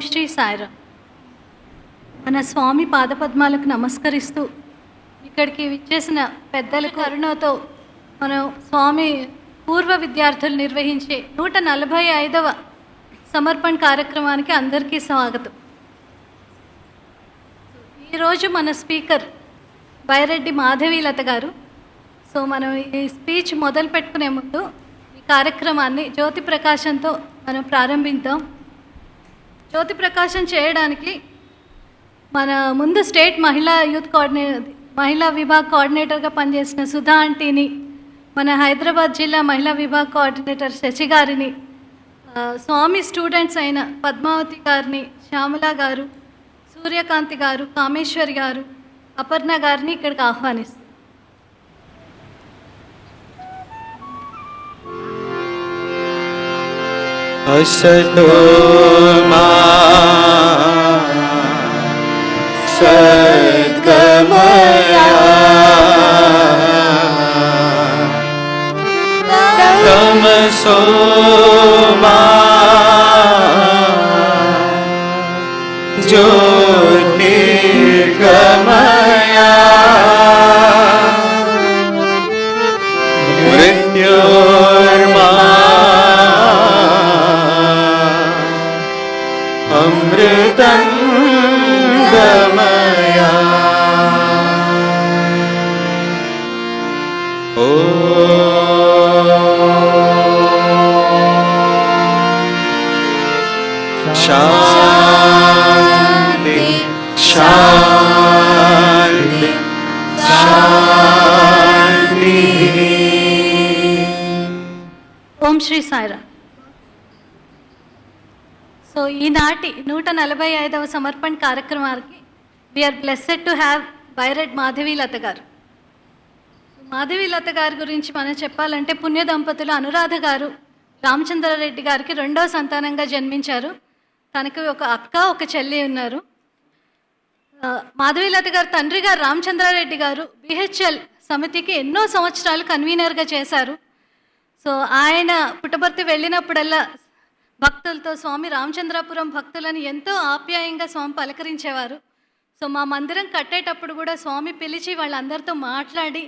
శ్రీ సాయిరామ్. మన స్వామి పాదపద్మాలకు నమస్కరిస్తూ ఇక్కడికి విచ్చేసిన పెద్దల కరుణతో మనం స్వామి పూర్వ విద్యార్థులు నిర్వహించే 145వ సమర్పణ కార్యక్రమానికి అందరికీ స్వాగతం. ఈరోజు మన స్పీకర్ బైరెడ్డి మాధవీలత గారు. సో మనం ఈ స్పీచ్ మొదలు పెట్టుకునే ముందు ఈ కార్యక్రమాన్ని జ్యోతి ప్రకాశంతో మనం ప్రారంభిద్దాం. జ్యోతి ప్రకాశం చేయడానికి మన ముందు స్టేట్ మహిళా విభాగ్ కోఆర్డినేటర్గా పనిచేసిన సుధా ఆంటీని, మన హైదరాబాద్ జిల్లా మహిళా విభాగ్ కోఆర్డినేటర్ శశి గారిని, స్వామి స్టూడెంట్స్ అయిన పద్మావతి గారిని, శ్యామల గారు, సూర్యకాంతి గారు, కామేశ్వరి గారు, అపర్ణ గారిని ఇక్కడికి ఆహ్వానిస్తాం. असतो मा सद्गमया तमसो मा ज्योतिर्गमया मृत्योर्मा अमृतं गमया. ओ शांति शांति शांति. ఓం శ్రీ సాయిరామ్. సో ఈనాటి 145వ సమర్పణ కార్యక్రమానికి we are blessed to have Byreddy Madhavilatha garu. Madhavilatha గారి గురించి మనం చెప్పాలంటే పుణ్య దంపతులు అనురాధ గారు రామచంద్రారెడ్డి గారికి 2వ సంతానంగా జన్మించారు. తనకి ఒక అక్క, ఒక చెల్లి ఉన్నారు. మాధవీలత గారు తండ్రి గారు రామచంద్రారెడ్డి గారు బిహెచ్ఎల్ సమితికి ఎన్నో సంవత్సరాలు కన్వీనర్గా చేశారు. సో ఆయన పుట్టపర్తి వెళ్ళినప్పుడల్లా భక్తులతో స్వామి రామచంద్రాపురం భక్తులను ఎంతో ఆప్యాయంగా స్వామి పలకరించేవారు. సో మా మందిరం కట్టేటప్పుడు కూడా స్వామి పిలిచి వాళ్ళందరితో మాట్లాడి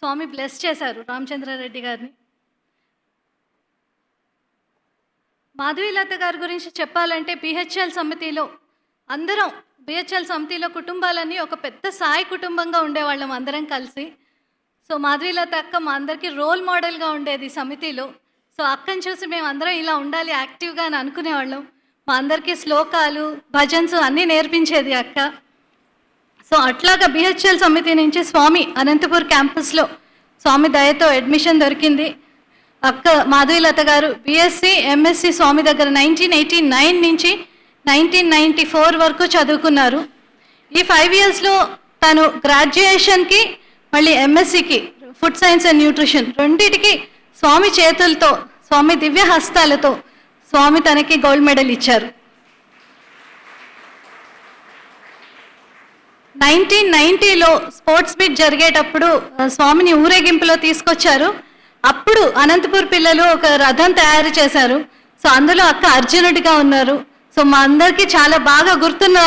స్వామి బ్లెస్ చేశారు రామచంద్రారెడ్డి గారిని. మాధవీలత గారి గురించి చెప్పాలంటే బిహెచ్ఎల్ సమితిలో కుటుంబాలన్నీ ఒక పెద్ద సాయి కుటుంబంగా ఉండేవాళ్ళం అందరం కలిసి. సో మాధవీలత అక్క మా అందరికీ రోల్ మోడల్గా ఉండేది సమితిలో. సో అక్కని చూసి మేము అందరం ఇలా ఉండాలి యాక్టివ్గా అని అనుకునేవాళ్ళం. మా అందరికీ శ్లోకాలు, భజన్స్ అన్నీ నేర్పించేది అక్క. సో అట్లాగా బిహెచ్ఎల్ సమితి నుంచి స్వామి అనంతపూర్ క్యాంపస్లో స్వామి దయతో అడ్మిషన్ దొరికింది. అక్క మాధవీలత గారు బిఎస్సి, ఎంఎస్సి స్వామి దగ్గర 1989 నుంచి 1994 వరకు చదువుకున్నారు. ఈ 5 ఇయర్స్లో తను గ్రాడ్యుయేషన్కి మళ్ళీ ఎంఎస్సికి ఫుడ్ సైన్స్ అండ్ న్యూట్రిషన్ రెండింటికి స్వామి చేతులతో, స్వామి దివ్య హస్తాలతో స్వామి తనకి గోల్డ్ మెడల్ ఇచ్చారు. 1990లో స్పోర్ట్స్ మీట్ జరిగేటప్పుడు స్వామిని ఊరేగింపులో తీసుకొచ్చారు. అప్పుడు అనంతపూర్ పిల్లలు ఒక రథం తయారు చేశారు. సో అందులో అక్క అర్జునుడిగా ఉన్నారు. సో మా అందరికీ చాలా బాగా గుర్తున్న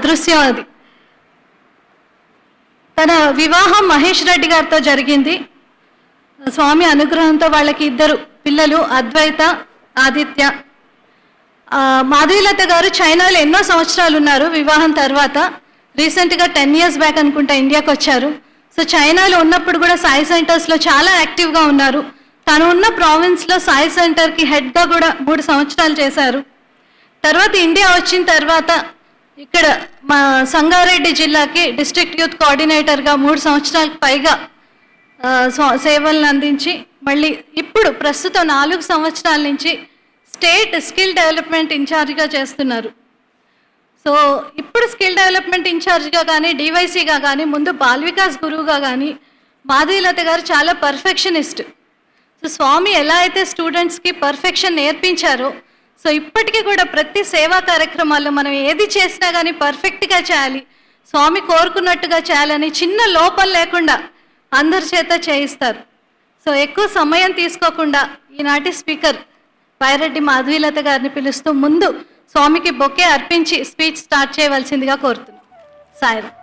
దృశ్యం అది. తన వివాహం మహేష్ రెడ్డి గారితో జరిగింది. స్వామి అనుగ్రహంతో వాళ్ళకి 2 పిల్లలు, అద్వైత, ఆదిత్య. మాధవీలత గారు చైనాలో ఎన్నో సంవత్సరాలు ఉన్నారు. వివాహం తర్వాత రీసెంట్గా 10 ఇయర్స్ బ్యాక్ అనుకుంటా ఇండియాకి వచ్చారు. సో చైనాలో ఉన్నప్పుడు కూడా సాయి సెంటర్స్లో చాలా యాక్టివ్గా ఉన్నారు. తను ఉన్న ప్రావిన్స్లో సాయి సెంటర్కి హెడ్గా కూడా 3 సంవత్సరాలు చేశారు. తర్వాత ఇండియా వచ్చిన తర్వాత ఇక్కడ మా సంగారెడ్డి జిల్లాకి డిస్ట్రిక్ట్ యూత్ కోఆర్డినేటర్గా 3 సంవత్సరాలకు పైగా సేవలను అందించి మళ్ళీ ఇప్పుడు ప్రస్తుతం 4 సంవత్సరాల నుంచి స్టేట్ స్కిల్ డెవలప్మెంట్ ఇన్ఛార్జ్గా చేస్తున్నారు. సో ఇప్పుడు స్కిల్ డెవలప్మెంట్ ఇన్ఛార్జ్గా కానీ, డివైసీగా కానీ, ముందు బాల్ వికాస్ గురువుగా కానీ మాధవీలత గారు చాలా పర్ఫెక్షనిస్ట్. సో స్వామి ఎలా అయితే స్టూడెంట్స్కి పర్ఫెక్షన్ నేర్పించారో, సో ఇప్పటికీ కూడా ప్రతి సేవా కార్యక్రమాల్లో మనం ఏది చేసినా కానీ పర్ఫెక్ట్గా చేయాలి, స్వామి కోరుకున్నట్టుగా చేయాలని చిన్న లోపం లేకుండా అందరి చేత చేయిస్తారు. సో ఎక్కువ సమయం తీసుకోకుండా ఈనాటి స్పీకర్ బైరెడ్డి మాధవీలత గారిని పిలుస్తూ ముందు స్వామికి బొకే అర్పించి స్పీచ్ స్టార్ట్ చేయవలసిందిగా కోరుతున్నాను. సాయిరామ్.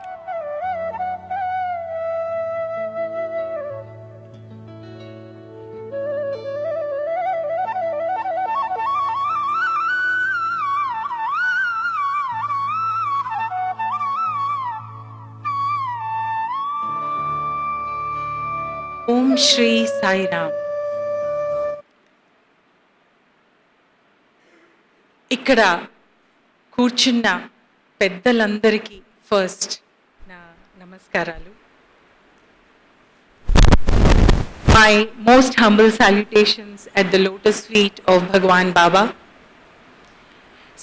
ఓం శ్రీ సాయిరామ్. ఇక్కడ కూర్చున్న పెద్దలందరికీ ఫస్ట్ నా నమస్కారాలు. My most humble salutations at the lotus feet of Bhagavan Baba.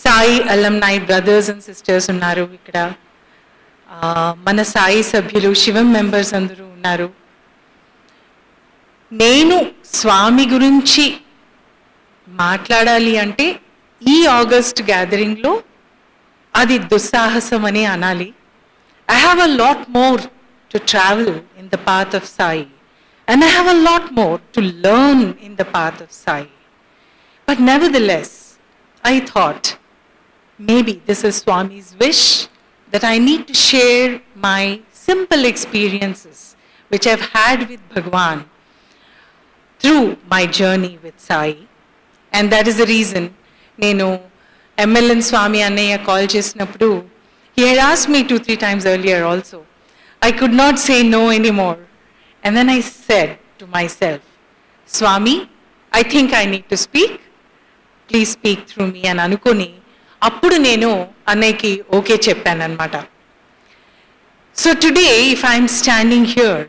Sai alumni brothers and sisters ఉన్నారు ఇక్కడ. మన సాయి సభ్యులు, శివం మెంబర్స్ అందరూ ఉన్నారు. నేను స్వామి గురించి మాట్లాడాలి అంటే ఈ ఆగస్ట్ గ్యాదరింగ్లో అది దుస్సాహసం అని అనాలి. I have a lot more to travel in the path of Sai and I have a lot more to learn in the path of Sai. But nevertheless I thought maybe this is Swami's wish that I need to share my simple experiences which I've had with Bhagwan through my journey with Sai. And that is the reason నేను MLN Swami అన్నయ్య call చేసినప్పుడు he had asked me 2-3 times earlier also. I could not say no anymore. And then I said to myself, Swami, I think I need to speak. Please speak through me. అని అనుకొని అప్పుడు నేను అన్నయ్యకి okay చెప్పాను అనమాట. So today if I'm standing here,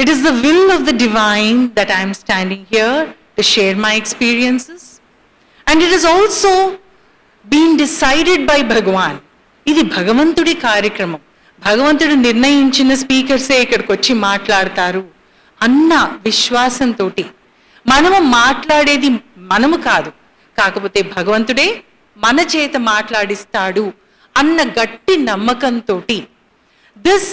it is the will of the divine that I am standing here to share my experiences. And it is also being decided by Bhagwan. ఇది భగవంతుడి కార్యక్రమం. భగవంతుడు నిర్ణయించిన స్పీకర్సే ఇక్కడికి వచ్చి మాట్లాడతారు అన్న విశ్వాసంతో మనము మాట్లాడేది మనము కాదు, కాకపోతే భగవంతుడే మన చేత మాట్లాడిస్తాడు అన్న గట్టి నమ్మకంతో this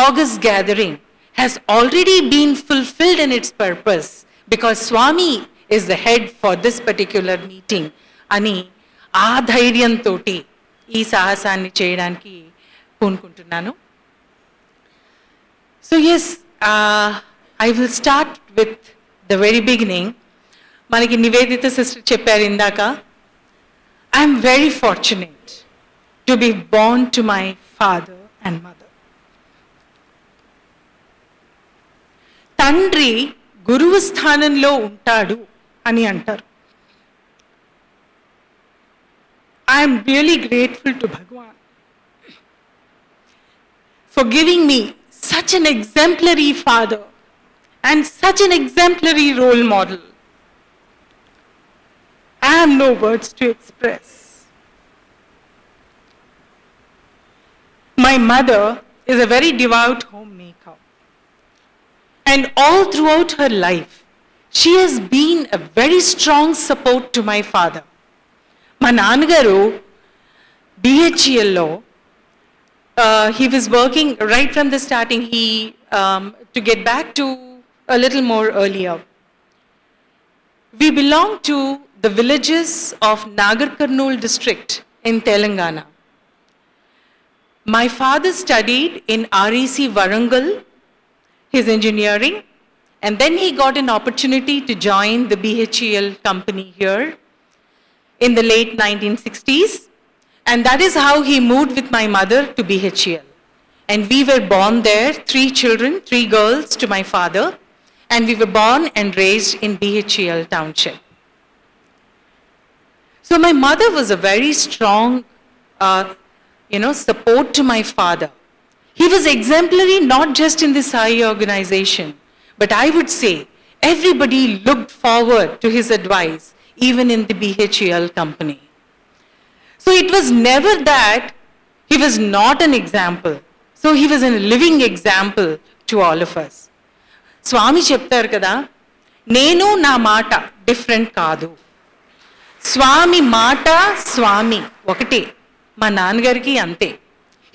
August gathering has already been fulfilled in its purpose because Swami is the head for this particular meeting అని ఆ ధైర్యంతో ఈ సాహసాన్ని చేయడానికి పూనుకుంటున్నాను. So yes, I will start with the very beginning. మనకి నివేదిత సిస్టర్ చెప్పారు ఇందాక, I'm very fortunate to be born to my father and mother. తండ్రి గురువు స్థానంలో ఉంటాడు అని అంటారు. I'm really grateful to Bhagavan for giving me such an exemplary father and such an exemplary role model. I have no words to express. My mother is a very devout homemaker. And all throughout her life, she has been a very strong support to my father. My nanagaru, BHEL lo, he was working right from the starting. To get back to a little more earlier, we belong to the villages of Nagar Kurnool district in Telangana. My father studied in REC Warangal, his engineering, and then he got an opportunity to join the BHEL company here in the late 1960s, and that is how he moved with my mother to BHEL. And we were born there, 3 children, 3 girls to my father, and we were born and raised in BHEL township. So my mother was a very strong, support to my father. He was exemplary not just in the Sai organization, but I would say everybody looked forward to his advice, even in the BHEL company. So it was never that he was not an example. So he was a living example to all of us. Swami చెప్తారు కదా, నేను నా మాట different కాదు. స్వామి మాట స్వామి ఒకటే, మా నాన్నగారికి అంతే.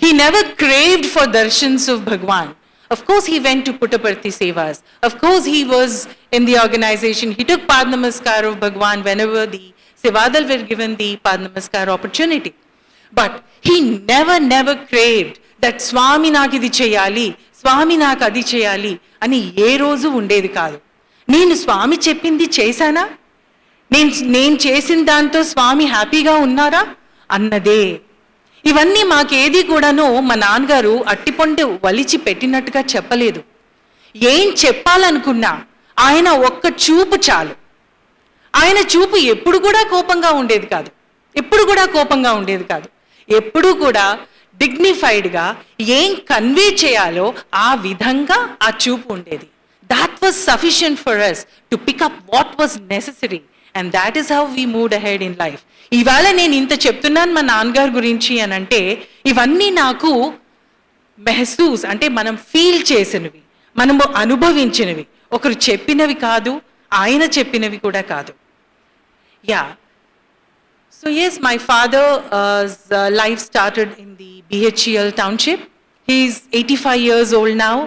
He never craved for darshans of Bhagwan. Of course, he went to Puttaparthi Sevas. Of course, he was in the organization. He took Pad Namaskar of Bhagwan whenever the Sevadal were given the Padnamaskar opportunity. But he never craved that Swami నాకు ఇది చేయాలి, స్వామి నాకు అది చేయాలి అని ఏ రోజు ఉండేది కాదు. నేను స్వామి చెప్పింది చేశానా, నేను చేసిన దాంతో స్వామి హ్యాపీగా ఉన్నారా అన్నదే. ఇవన్నీ మాకేది కూడాను మా నాన్నగారు అట్టిపండు వలిచి పెట్టినట్టుగా చెప్పలేదు. ఏం చెప్పాలనుకున్నా ఆయన ఒక్క చూపు చాలు. ఆయన చూపు ఎప్పుడు కూడా కోపంగా ఉండేది కాదు, ఎప్పుడు కూడా డిగ్నిఫైడ్గా ఏం కన్వే చేయాలో ఆ విధంగా ఆ చూపు ఉండేది. That was sufficient for us to pick up what was necessary and that is how we moved ahead in life. ఇవాళ నేను ఇంత చెప్తున్నాను మా నాన్నగారి గురించి అని అంటే ఇవన్నీ నాకు మెహసూస్ అంటే మనం ఫీల్ చేసినవి, మనము అనుభవించినవి, ఒకరు చెప్పినవి కాదు, ఆయన చెప్పినవి కూడా కాదు. Yeah, so yes, my father's life started in the BHEL township. He is 85 years old now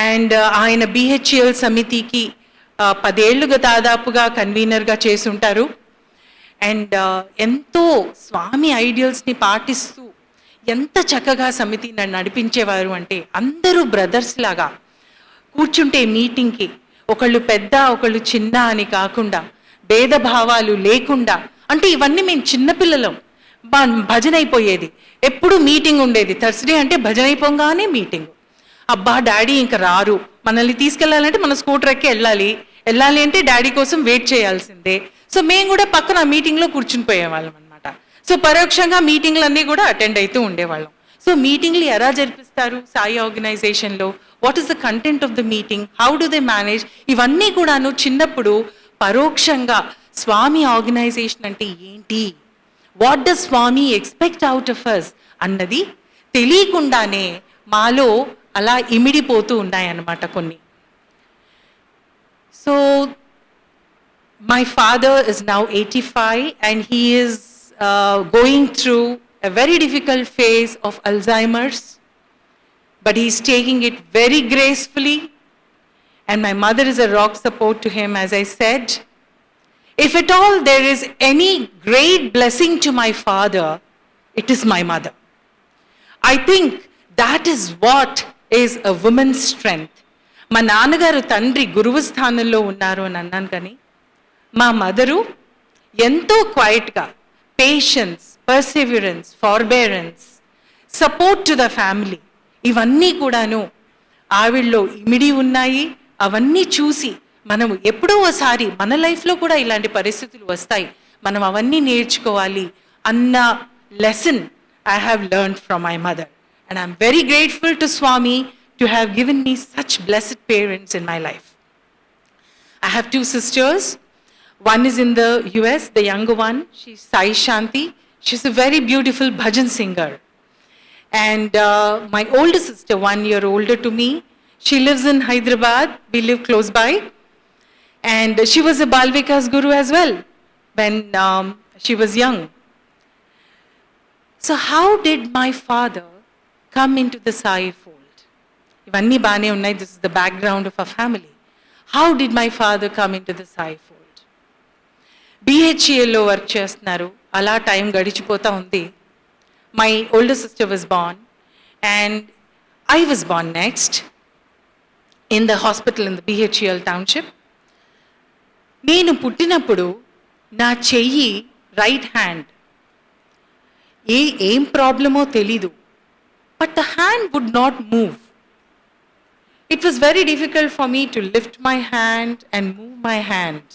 and ఆయన BHEL సమితికి 10 ఏళ్లుగా దాదాపుగా కన్వీనర్గా చేసి ఉంటారు. అండ్ ఎంతో స్వామి ఐడియల్స్ని పాటిస్తూ ఎంత చక్కగా సమితి నడిపించేవారు అంటే అందరూ బ్రదర్స్ లాగా కూర్చుంటే మీటింగ్కి ఒకళ్ళు పెద్ద ఒకళ్ళు చిన్న అని కాకుండా భేదభావాలు లేకుండా, అంటే ఇవన్నీ మేము చిన్నపిల్లలం, భజన అయిపోయేది, ఎప్పుడు మీటింగ్ ఉండేది. థర్స్డే అంటే భజన అయిపోగానే మీటింగ్. అబ్బా డాడీ ఇంకా రారు, మనల్ని తీసుకెళ్ళాలంటే మన స్కూటర్ ఎక్కి వెళ్ళాలి అంటే డాడీ కోసం వెయిట్ చేయాల్సిందే. సో మేము కూడా పక్కన మీటింగ్లో కూర్చుని పోయేవాళ్ళం అనమాట. సో పరోక్షంగా మీటింగ్లన్నీ కూడా అటెండ్ అవుతూ ఉండేవాళ్ళం. సో మీటింగ్లు ఎలా జరిపిస్తారు సాయి ఆర్గనైజేషన్లో, what is the content of the meeting, how do they manage, ఇవన్నీ కూడాను చిన్నప్పుడు పరోక్షంగా స్వామి ఆర్గనైజేషన్ అంటే ఏంటి, what does Swami expect out of us అన్నది తెలియకుండానే మాలో అలా ఇమిడిపోతూ ఉన్నాయన్నమాట కొన్ని. So my father is now 85 and he is going through a very difficult phase of Alzheimer's, but he is taking it very gracefully and my mother is a rock support to him. As I said, if at all there is any great blessing to my father, it is my mother. I think that is what is a woman's strength. మా నాన్నగారు తండ్రి గురువు స్థానంలో ఉన్నారు అని అన్నాను, కానీ మా మదరు ఎంతో క్వైట్గా patience, perseverance, forbearance, support to the family, ఇవన్నీ కూడాను ఆవిడలో ఇమిడి ఉన్నాయి. అవన్నీ చూసి మనం ఎప్పుడో ఒకసారి మన లైఫ్లో కూడా ఇలాంటి పరిస్థితులు వస్తాయి, మనం అవన్నీ నేర్చుకోవాలి అన్న lesson I have learned from my mother. And I'm very grateful to Swami to have given me such blessed parents in my life. I have 2 sisters. One is in the US, the younger one. She's Sai Shanti. She's a very beautiful bhajan singer. And my older sister, 1 year older to me, she lives in Hyderabad. We live close by. And she was a Bal Vikas Guru as well when she was young. So how did my father come into the Sai fold? Ivanni baane unnai, this is the background of our family. How did my father come into the Sai fold? BHEL lo work chestunaru, ala time gadichipota undi. My older sister was born and I was born next in the hospital in the BHEL township. నేను పుట్టినప్పుడు నా చెయ్యి right hand ఏం ప్రాబ్లమో తెలీదు, but the hand would not move. It was very difficult for me to lift my hand and move my hand.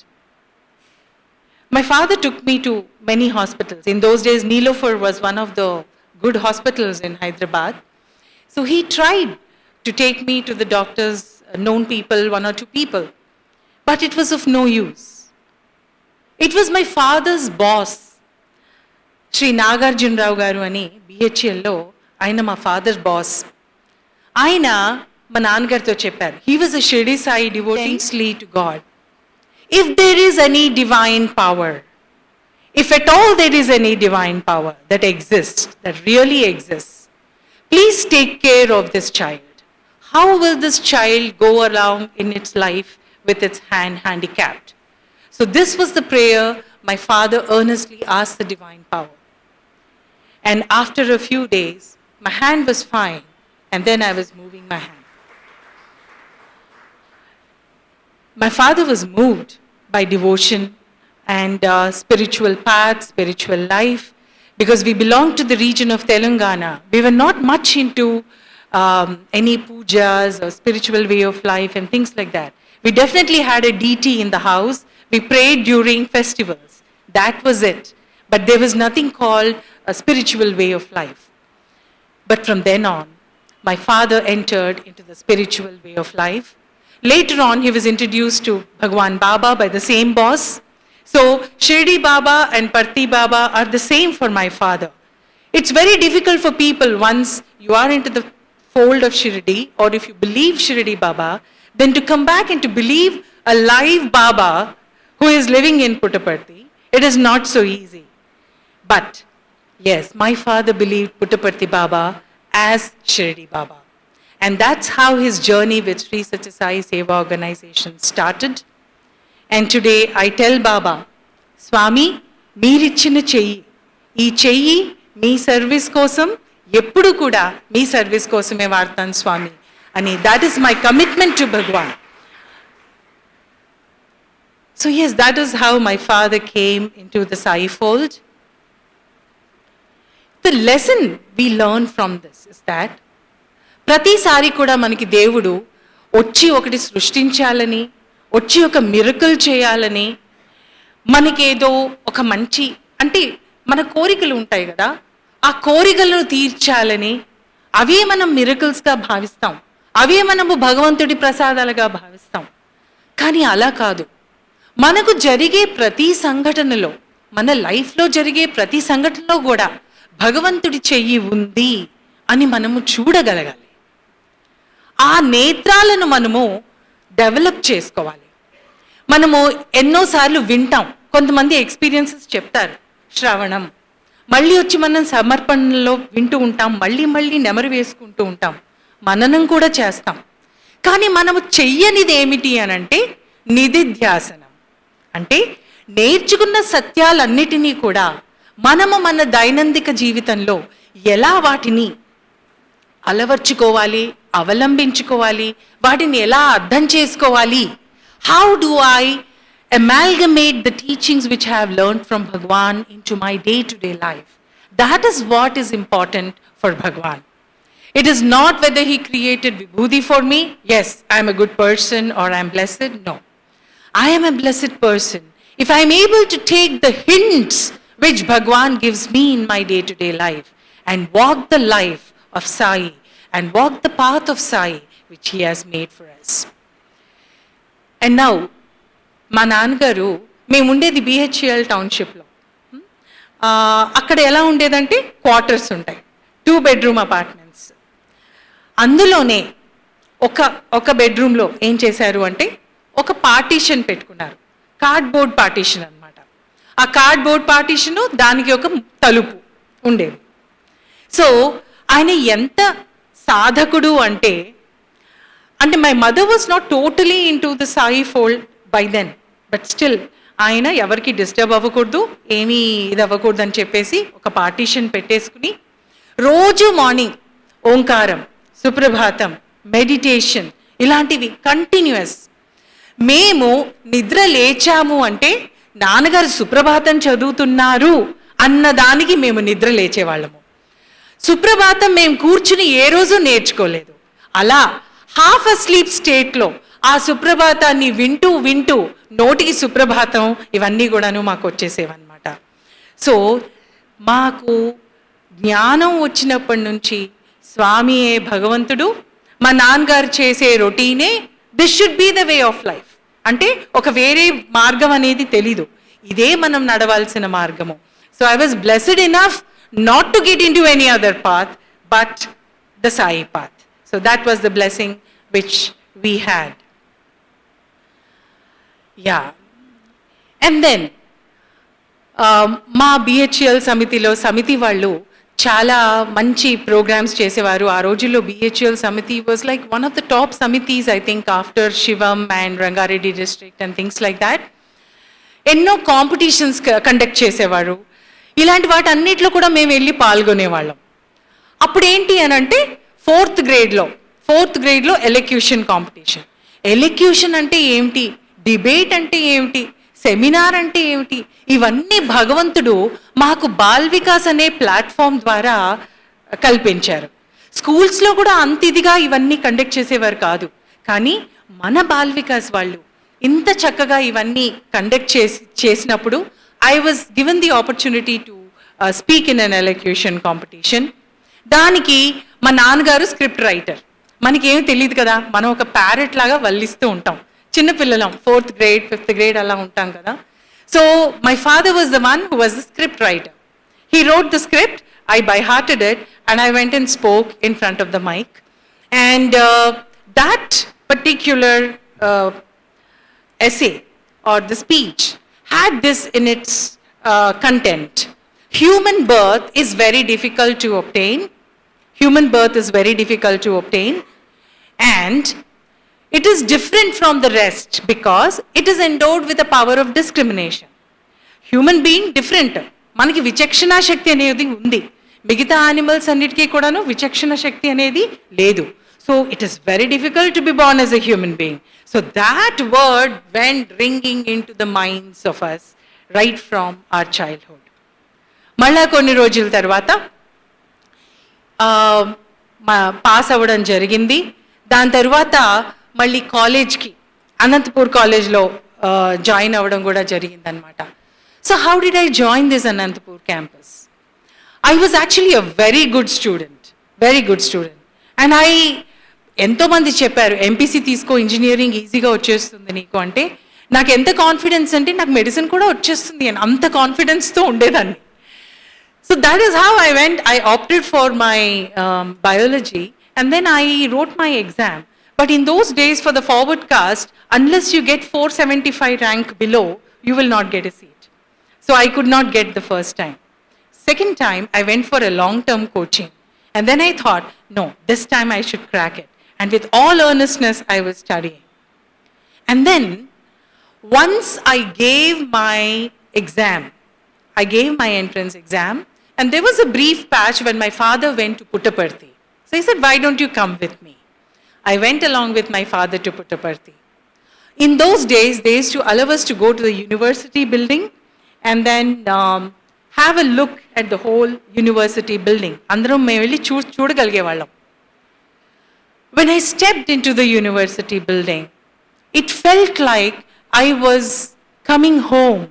My father took me to many hospitals. In those days, Neelofer was one of the good hospitals in Hyderabad. So he tried to take me to the doctors, known people, 1 or 2 people. But it was of no use. It was my father's boss, Sri Nagarjun Rao Garu ani, BHEL lo, aina ma father's boss. Aina ma naannagartho chepparu. He was a Shirdi Sai devotee. Thanksly to God. If there is any divine power, if at all there is any divine power that exists, that really exists, please take care of this child. How will this child go along in its life with its hand handicapped? So this was the prayer my father earnestly asked the divine power. And after a few days, my hand was fine, and then I was moving my hand. My father was moved by devotion and spiritual path, spiritual life, because we belonged to the region of Telangana. We were not much into any pujas or spiritual way of life and things like that. We definitely had a deity in the house. We prayed during festivals. That was it. But there was nothing called a spiritual way of life. But from then on, my father entered into the spiritual way of life. Later on, he was introduced to Bhagwan Baba by the same boss. So, Shirdi Baba and Parthi Baba are the same for my father. It's very difficult for people once you are into the fold of Shirdi, or if you believe Shirdi Baba, then to come back and to believe a live Baba who is living in Puttaparthi, it is not so easy. But yes, my father believed Puttaparthi Baba as Shirdi Baba. And that's how his journey with Sri Satya Sai Seva Organization started. And today I tell Baba, Swami, meerichina cheyi, ee cheyi మీ service కోసం ఎప్పుడు కూడా మీ service కోసమే వాడతాను స్వామి అని. That is my commitment to Bhagavan. So yes, that is how my father came into the Sai fold. The lesson we learn from this is that ప్రతిసారి కూడా మనకి దేవుడు వచ్చి ఒకటి సృష్టించాలని, వచ్చి ఒక మిరకల్ చేయాలని, మనకేదో ఒక మంచి అంటే మన కోరికలు ఉంటాయి కదా, ఆ కోరికలను తీర్చాలని, అవే మనం మిరకల్స్గా భావిస్తాం, అవే మనము భగవంతుడి ప్రసాదాలుగా భావిస్తాం. కానీ అలా కాదు. మనకు జరిగే ప్రతి సంఘటనలో, మన లైఫ్లో జరిగే ప్రతి సంఘటనలో కూడా భగవంతుడి చెయ్యి ఉంది అని మనము చూడగలగాలి. ఆ నేత్రాలను మనము డెవలప్ చేసుకోవాలి. మనము ఎన్నోసార్లు వింటాం, కొంతమంది ఎక్స్పీరియన్సెస్ చెప్తారు, శ్రవణం, మళ్ళీ వచ్చి మనం సమర్పణలో వింటూ ఉంటాం, మళ్ళీ మళ్ళీ నెమరు వేసుకుంటూ ఉంటాం, మననం కూడా చేస్తాం. కానీ మనము చెయ్యనిది ఏమిటి అని అంటే నిధిధ్యాసనం. అంటే నేర్చుకున్న సత్యాలన్నిటినీ కూడా మనము మన దైనందిక జీవితంలో ఎలా వాటిని అలవర్చుకోవాలి, అవలంబించుకోవాలి, వాటిని ఎలా అర్థం చేసుకోవాలి. How do I amalgamate the teachings which I have learned from Bhagwan into my day-to-day life? That is what is important for Bhagwan. It is not whether he created vibhuti for me. Yes, I am a good person or I am blessed. No. I am a blessed person if I am able to take the hints which Bhagwan gives me in my day-to-day life and walk the life of Sai and walk the path of Sai which he has made for us. And now, మా నాన్నగారు, మేము ఉండేది BHEL టౌన్షిప్లో. అక్కడ ఎలా ఉండేదంటే quarters ఉంటాయి, 2 bedroom apartments. అందులోనే ఒక బెడ్రూమ్లో ఏం చేశారు అంటే ఒక పార్టీషన్ పెట్టుకున్నారు, కార్డ్బోర్డ్ పార్టీషన్ అనమాట. ఆ కార్డ్బోర్డ్ పార్టీషను, దానికి ఒక తలుపు ఉండేది. సో ఆయన ఎంత సాధకుడు అంటే my mother was not totally in to the Sai fold by then, but still ఆయన ఎవరికి డిస్టర్బ్ అవ్వకూడదు, ఏమీ ఇది అవ్వకూడదు అని చెప్పేసి ఒక పార్టీషన్ పెట్టేసుకుని రోజు మార్నింగ్ ఓంకారం, సుప్రభాతం, మెడిటేషన్ ఇలాంటివి కంటిన్యూస్. మేము నిద్ర లేచాము అంటే నాన్నగారు సుప్రభాతం చదువుతున్నారు అన్నదానికి మేము నిద్ర లేచేవాళ్ళము. సుప్రభాతం మేము కూర్చుని ఏ రోజు నేర్చుకోలేదు. అలా హాఫ్ అస్లీప్ స్టేట్లో ఆ సుప్రభాతాన్ని వింటూ వింటూ నోటికి సుప్రభాతం ఇవన్నీ కూడాను మాకు వచ్చేసేవన్నమాట. సో మాకు జ్ఞానం వచ్చినప్పటి నుంచి స్వామియే భగవంతుడు, మా నాన్నగారు చేసే రొటీనే this should be the way of life. అంటే ఒక వేరే మార్గం అనేది తెలీదు, ఇదే మనం నడవాల్సిన మార్గము. So I was blessed enough not to get in to any other path but the Sai path. So that was the blessing which we had. Yeah, and then మా బిహెచ్ఎల్ సమితి వాళ్ళు చాలా మంచి ప్రోగ్రామ్స్ చేసేవారు. ఆ రోజుల్లో BHEL samiti was like one of the top samitis, I think after Shivam and Rangareddy district and things like that. ఎన్నో competitions conduct చేసేవారు. ఇలాంటి వాటి అన్నిట్లో కూడా మేము వెళ్ళి పాల్గొనేవాళ్ళం. అప్పుడు ఏంటి అని అంటే ఫోర్త్ గ్రేడ్లో ఎలక్యూషన్ కాంపిటీషన్. ఎలక్యూషన్ అంటే ఏమిటి, డిబేట్ అంటే ఏమిటి, సెమినార్ అంటే ఏమిటి, ఇవన్నీ భగవంతుడు మాకు బాల్ వికాస్ అనే ప్లాట్ఫామ్ ద్వారా కల్పించారు. స్కూల్స్లో కూడా అంత ఇదిగా ఇవన్నీ కండక్ట్ చేసేవారు కాదు, కానీ మన బాల్ వికాస్ వాళ్ళు ఇంత చక్కగా ఇవన్నీ కండక్ట్ చేసినప్పుడు I was given the opportunity to speak in an elocution competition. దానికి మా నాన్నగారు స్క్రిప్ట్ రైటర్. మనకేం తెలియదు కదా, మనం ఒక ప్యారెట్ లాగా వల్లిస్తూ ఉంటాం, చిన్నపిల్లలం, 4th grade 5th grade అలా ఉంటాం కదా. So my father was the one who was the script writer. He wrote the script, I by-hearted it, and I went and spoke in front of the mic. And that particular essay or the speech had this in its content. Human birth is very difficult to obtain. Human birth is very difficult to obtain. And it is different from the rest because it is endowed with the power of discrimination. Human being different, మనకి విచక్షణ శక్తి అనేది ఉంది, మిగతా animals అన్నిటికీ కూడాను విచక్షణ శక్తి అనేది లేదు. So it is very difficult to be born as a human being. So that word went ringing in to the minds of us right from our childhood. మళ్ళా కొన్ని రోజుల తర్వాత పాస్ అవ్వడం జరిగింది. దాని తర్వాత మళ్ళీ కాలేజ్కి అనంతపూర్ కాలేజ్లో జాయిన్ అవ్వడం కూడా జరిగిందనమాట. So how did I join this Anantapur campus? I was actually a very good student. And ఎంతోమంది చెప్పారు ఎంపీసీ తీసుకో, ఇంజనీరింగ్ ఈజీగా వచ్చేస్తుంది నీకు అంటే, నాకు ఎంత కాన్ఫిడెన్స్ అంటే నాకు మెడిసిన్ కూడా వచ్చేస్తుంది అని అంత కాన్ఫిడెన్స్తో ఉండేదాన్ని. So that is how I went. I opted for my biology and then I wrote my exam. But in those days for the forward caste, unless you get 475 rank below, you will not get a seat. So I could not get the first time. Second time, I went for a long-term coaching. And then I thought, no, this time I should crack it. And with all earnestness, I was studying. And then, once I gave my exam, I gave my entrance exam, and there was a brief patch when my father went to Puttaparthi. So he said, why don't you come with me? I went along with my father to Puttaparthi. In those days, they used to allow us to go to the university building and then have a look at the whole university building. Andaram మేము వెళ్ళి చూడగలిగే వాళ్ళం. When I stepped into the university building, it felt like I was coming home.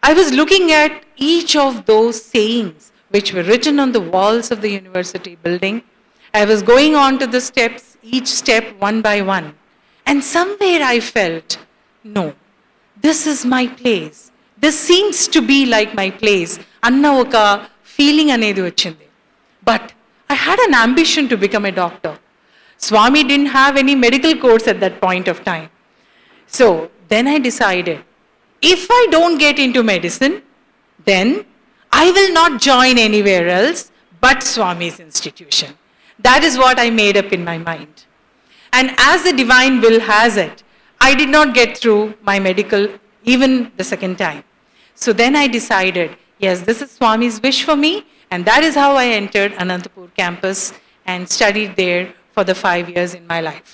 I was looking at each of those sayings which were written on the walls of the university building. I was going on to the steps, each step one by one. And somewhere I felt, no, this is my place. This seems to be like my place. Anna oka feeling anedi vachindi. But I had an ambition to become a doctor. Swami didn't have any medical course at that point of time. So then I decided, if I don't get into medicine, then I will not join anywhere else but Swami's institution. That is what I made up in my mind. And as the divine will has it, I did not get through my medical even the second time. So then I decided, yes, this is Swami's wish for me, and that is how I entered Anantapur campus and studied there for the 5 years in my life.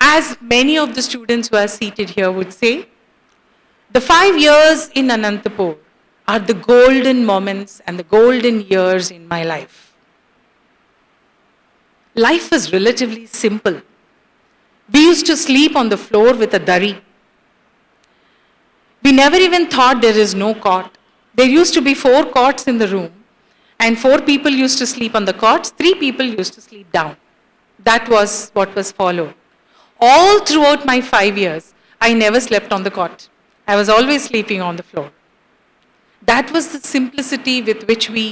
As many of the students who are seated here would say, the 5 years in Anantapur are the golden moments and the golden years in my life. Life was relatively simple. We used to sleep on the floor with a dari. We never even thought there is no cot. There used to be 4 cots in the room, and 4 people used to sleep on the cots, 3 people used to sleep down. That was what was followed. All throughout my 5 years, I never slept on the cot. I was always sleeping on the floor. That was the simplicity with which we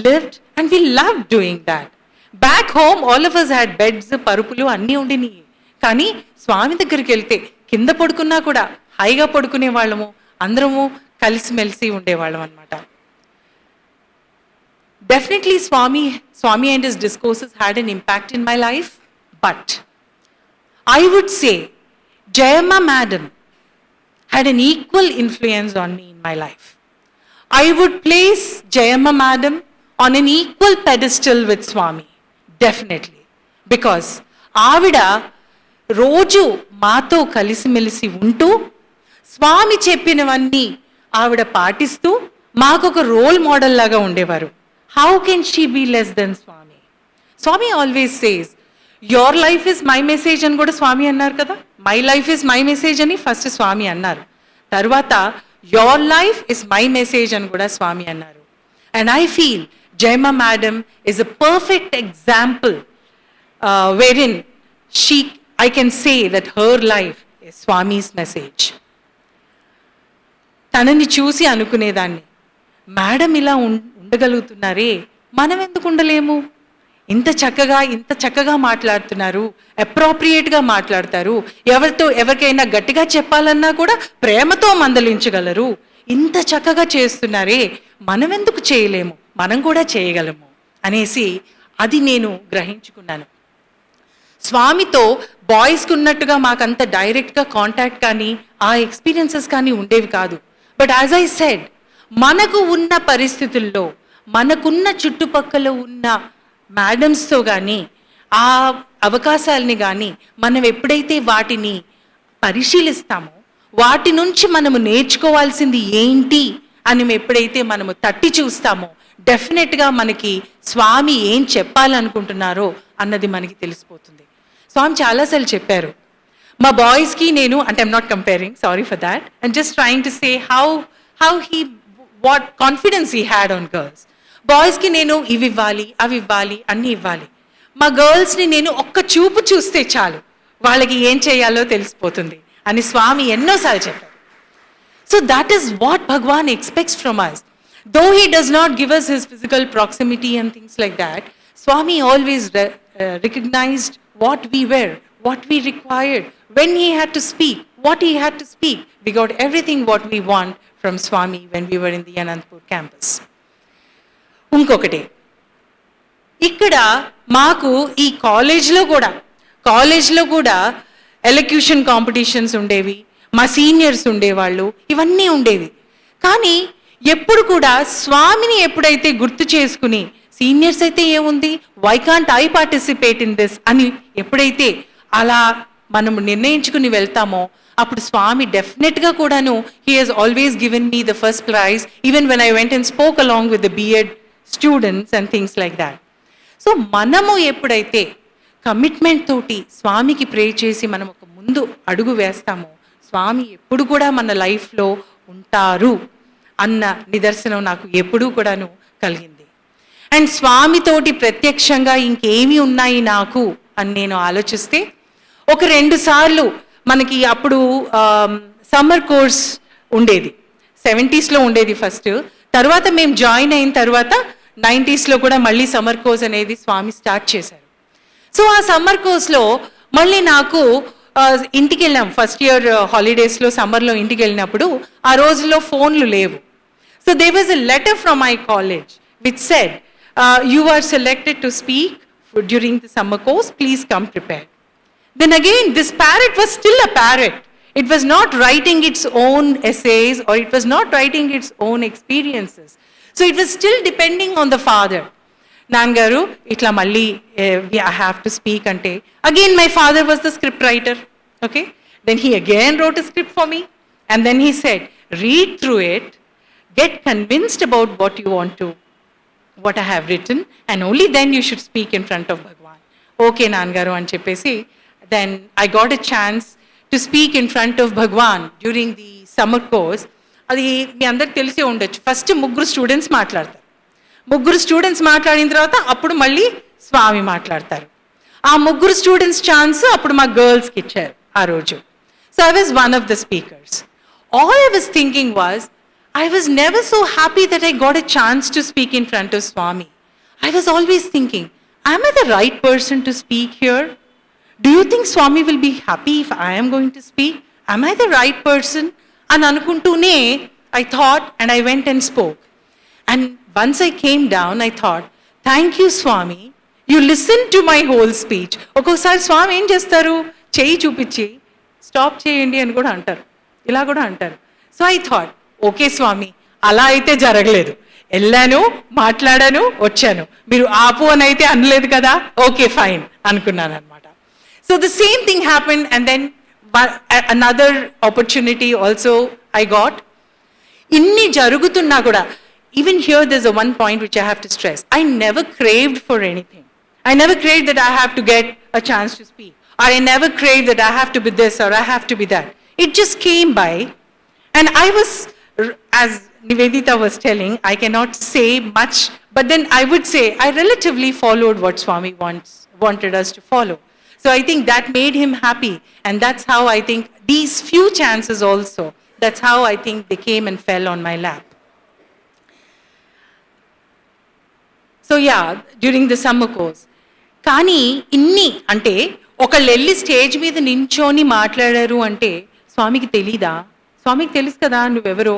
lived, and we loved doing that. Back home, all of us had beds, parupulu, anni undini. Kani, Swami దగ్గరికి వెళ్తే కింద పడుకున్నా కూడా హాయిగా పడుకునే వాళ్ళము, అందరము కలిసిమెలిసి ఉండేవాళ్ళం అనమాట. Definitely Swami and his discourses had an impact in my life, but I would say Jayamma Madam had an equal influence on me in my life. I would place Jayamma Madam on an equal pedestal with Swami, definitely. Because ఆవిడ రోజు మాతో కలిసిమెలిసి ఉంటూ స్వామి చెప్పినవన్నీ ఆవిడ పాటిస్తూ మాకు ఒక రోల్ మోడల్ లాగా ఉండేవారు. How can she be less then Swami? Swami always says your life is my message అని కూడా స్వామి అన్నారు కదా. My life is my message అని ఫస్ట్ స్వామి అన్నారు. తర్వాత your life is my message అని కూడా స్వామి అన్నారు. And I feel Jayamma Madam is a perfect example wherein I can say that her life is Swami's message. తనని చూసి అనుకునేదాన్ని, మేడం ఇలా ఉండగలుగుతున్నారే, మనం ఎందుకు ఉండలేము? ఇంత చక్కగా మాట్లాడుతున్నారు, అప్రోప్రియేట్గా మాట్లాడతారు, ఎవరికైనా గట్టిగా చెప్పాలన్నా కూడా ప్రేమతో మందలించగలరు, ఇంత చక్కగా చేస్తున్నారే, మనం ఎందుకు చేయలేము, మనం కూడా చేయగలము అనేసి అది నేను గ్రహించుకున్నాను. స్వామితో బాయ్స్కి ఉన్నట్టుగా మాకంత డైరెక్ట్గా కాంటాక్ట్ కానీ ఆ ఎక్స్పీరియన్సెస్ కానీ ఉండేవి కాదు. బట్ యాజ్ ఐ సెడ్, మనకు ఉన్న పరిస్థితుల్లో మనకున్న చుట్టుపక్కల ఉన్న మేడమ్స్తో కానీ ఆ అవకాశాలని కానీ మనం ఎప్పుడైతే వాటిని పరిశీలిస్తామో, వాటి నుంచి మనము నేర్చుకోవాల్సింది ఏంటి అని ఎప్పుడైతే మనము తట్టి చూస్తామో, డెఫినెట్గా మనకి స్వామి ఏం చెప్పాలనుకుంటున్నారో అన్నది మనకి తెలిసిపోతుంది. స్వామి చాలాసార్లు చెప్పారు, మా బాయ్స్కి నేను, అంటే I'm not comparing, sorry for that, and just trying to say how what confidence he had on girls. బాయ్స్కి నేను ఇవి ఇవ్వాలి, అవి ఇవ్వాలి, అన్నీ ఇవ్వాలి. మా గర్ల్స్ని నేను ఒక్క చూపు చూస్తే చాలు, వాళ్ళకి ఏం చేయాలో తెలిసిపోతుంది అని స్వామి ఎన్నోసార్లు చెప్పారు. So that is what Bhagavan expects from us. Though he does not give us his physical proximity and things like that, Swami always recognized what we were, what we required, when he had to speak, what he had to speak. We got everything what we want from Swami when we were in the Anantapur campus. ఇంకొకటి, ఇక్కడ మాకు ఈ కాలేజ్లో కూడా elocution competitions ఉండేవి, మా seniors ఉండేవాళ్ళు, ఇవన్నీ ఉండేవి. కానీ ఎప్పుడు కూడా స్వామిని ఎప్పుడైతే గుర్తు చేసుకుని, సీనియర్స్ అయితే ఏముంది, why can't I participate in this అని ఎప్పుడైతే అలా మనము నిర్ణయించుకుని వెళ్తామో, అప్పుడు స్వామి డెఫినెట్గా కూడాను he has always given me the first prize, even when I went and spoke along with the B.Ed students and things like that. So మనము ఎప్పుడైతే కమిట్మెంట్ తోటి స్వామికి ప్రే చేసి మనం ఒక ముందు అడుగు వేస్తామో, స్వామి ఎప్పుడు కూడా మన లైఫ్లో ఉంటారు అన్న నిదర్శనం నాకు ఎప్పుడూ కూడాను కలిగింది. అండ్ స్వామితోటి ప్రత్యక్షంగా ఇంకేమి ఉన్నాయి నాకు అని నేను ఆలోచిస్తే, ఒక 2 సార్లు మనకి అప్పుడు సమ్మర్ కోర్స్ ఉండేది, 70s ఉండేది ఫస్ట్, తర్వాత మేము జాయిన్ అయిన తర్వాత 90s కూడా మళ్ళీ సమ్మర్ కోర్స్ అనేది స్వామి స్టార్ట్ చేశారు. సో ఆ సమ్మర్ కోర్స్లో మళ్ళీ నాకు ఇంటికి వెళ్ళాం, ఫస్ట్ ఇయర్ హాలిడేస్లో సమ్మర్లో ఇంటికి వెళ్ళినప్పుడు ఆ రోజుల్లో ఫోన్లు లేవు. So there was a letter from my college which said, you are selected to speak during the summer course, please come prepared. Then again, this parrot was still a parrot. It was not writing its own essays or it was not writing its own experiences. So it was still depending on the father. Nangaru, itla malli I have to speak ante. Again, my father was the script writer. Okay? Then he again wrote a script for me. And then he said, read through it, get convinced about what I have written, and only then you should speak in front of Bhagwan. Okay, Nangaru అని చెప్పేసి, then I got a chance to speak in front of Bhagwan during the summer course. అది మీ అందరికి తెలిసే ఉండొచ్చు. First 3 students మాట్లాడతారు, 3 students మాట్లాడిన తర్వాత అప్పుడు మళ్ళీ స్వామి మాట్లాడతారు. ఆ 3 స్టూడెంట్స్ ఛాన్స్ అప్పుడు మా గర్ల్స్కి ఇచ్చారు ఆ రోజు. So I was one of the speakers. All I was thinking was, I was never so happy that I got a chance to speak in front of Swami. I was always thinking, am I the right person to speak here? Do you think Swami will be happy if I am going to speak? Am I the right person? And anukuntune, I thought, and I went and spoke. And once I came down, I thought, thank you, Swami. You listened to my whole speech. Okosari Swami em chestaru, cheyi chupichi, stop చేయండి అని కూడా అంటారు, ఇలా కూడా అంటారు. So I thought, okay స్వామి, అలా అయితే జరగలేదు, వెళ్ళాను, మాట్లాడాను, వచ్చాను, మీరు ఆపు అని అయితే అనలేదు కదా, ఓకే ఫైన్ అనుకున్నాను అనమాట. So the same thing happen and then another opportunity also I got. ఇన్ని జరుగుతున్నా కూడా, even here there's a one point which I have to stress. I never craved for anything. I never craved that I have to get a chance to speak, or I never craved that I have to be this or I have to be that. It just came by, and I was, as Nivedita was telling, I cannot say much, but then I would say I relatively followed what Swami wanted us to follow. So I think that made him happy, and that's how I think these few chances also, that's how I think they came and fell on my lap. So yeah, during the summer course. కానీ ఇన్ని అంటే ఒకళ్ళు వెళ్ళి stage మీద నించోని మాట్లాడారు అంటే స్వామికి తెలీదా? స్వామికి తెలుసు కదా నువ్వెవరో.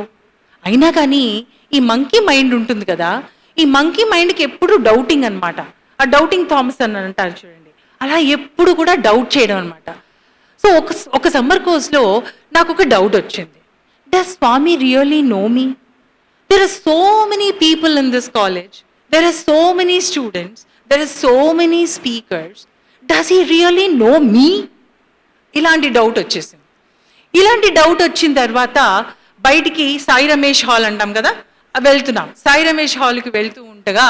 అయినా కానీ ఈ మంకీ మైండ్ ఉంటుంది కదా, ఈ మంకీ మైండ్కి ఎప్పుడు డౌటింగ్ అనమాట. ఆ డౌటింగ్ థామస్ అని అంటారు చూడండి, అలా ఎప్పుడు కూడా డౌట్ చేయడం అనమాట. సో ఒక సమ్మర్ కోర్స్లో నాకు ఒక డౌట్ వచ్చింది, does Swami really know me? There are so many people in this college, there are so many students, there are so many speakers, does he really know me? ఇలాంటి doubt వచ్చేసింది. ఇలాంటి doubt వచ్చిన తర్వాత బయటికి సాయి రమేష్ హాల్ అంటాం కదా, వెళ్తున్నాం. సాయి రమేష్ హాల్కి వెళ్తూ ఉండగా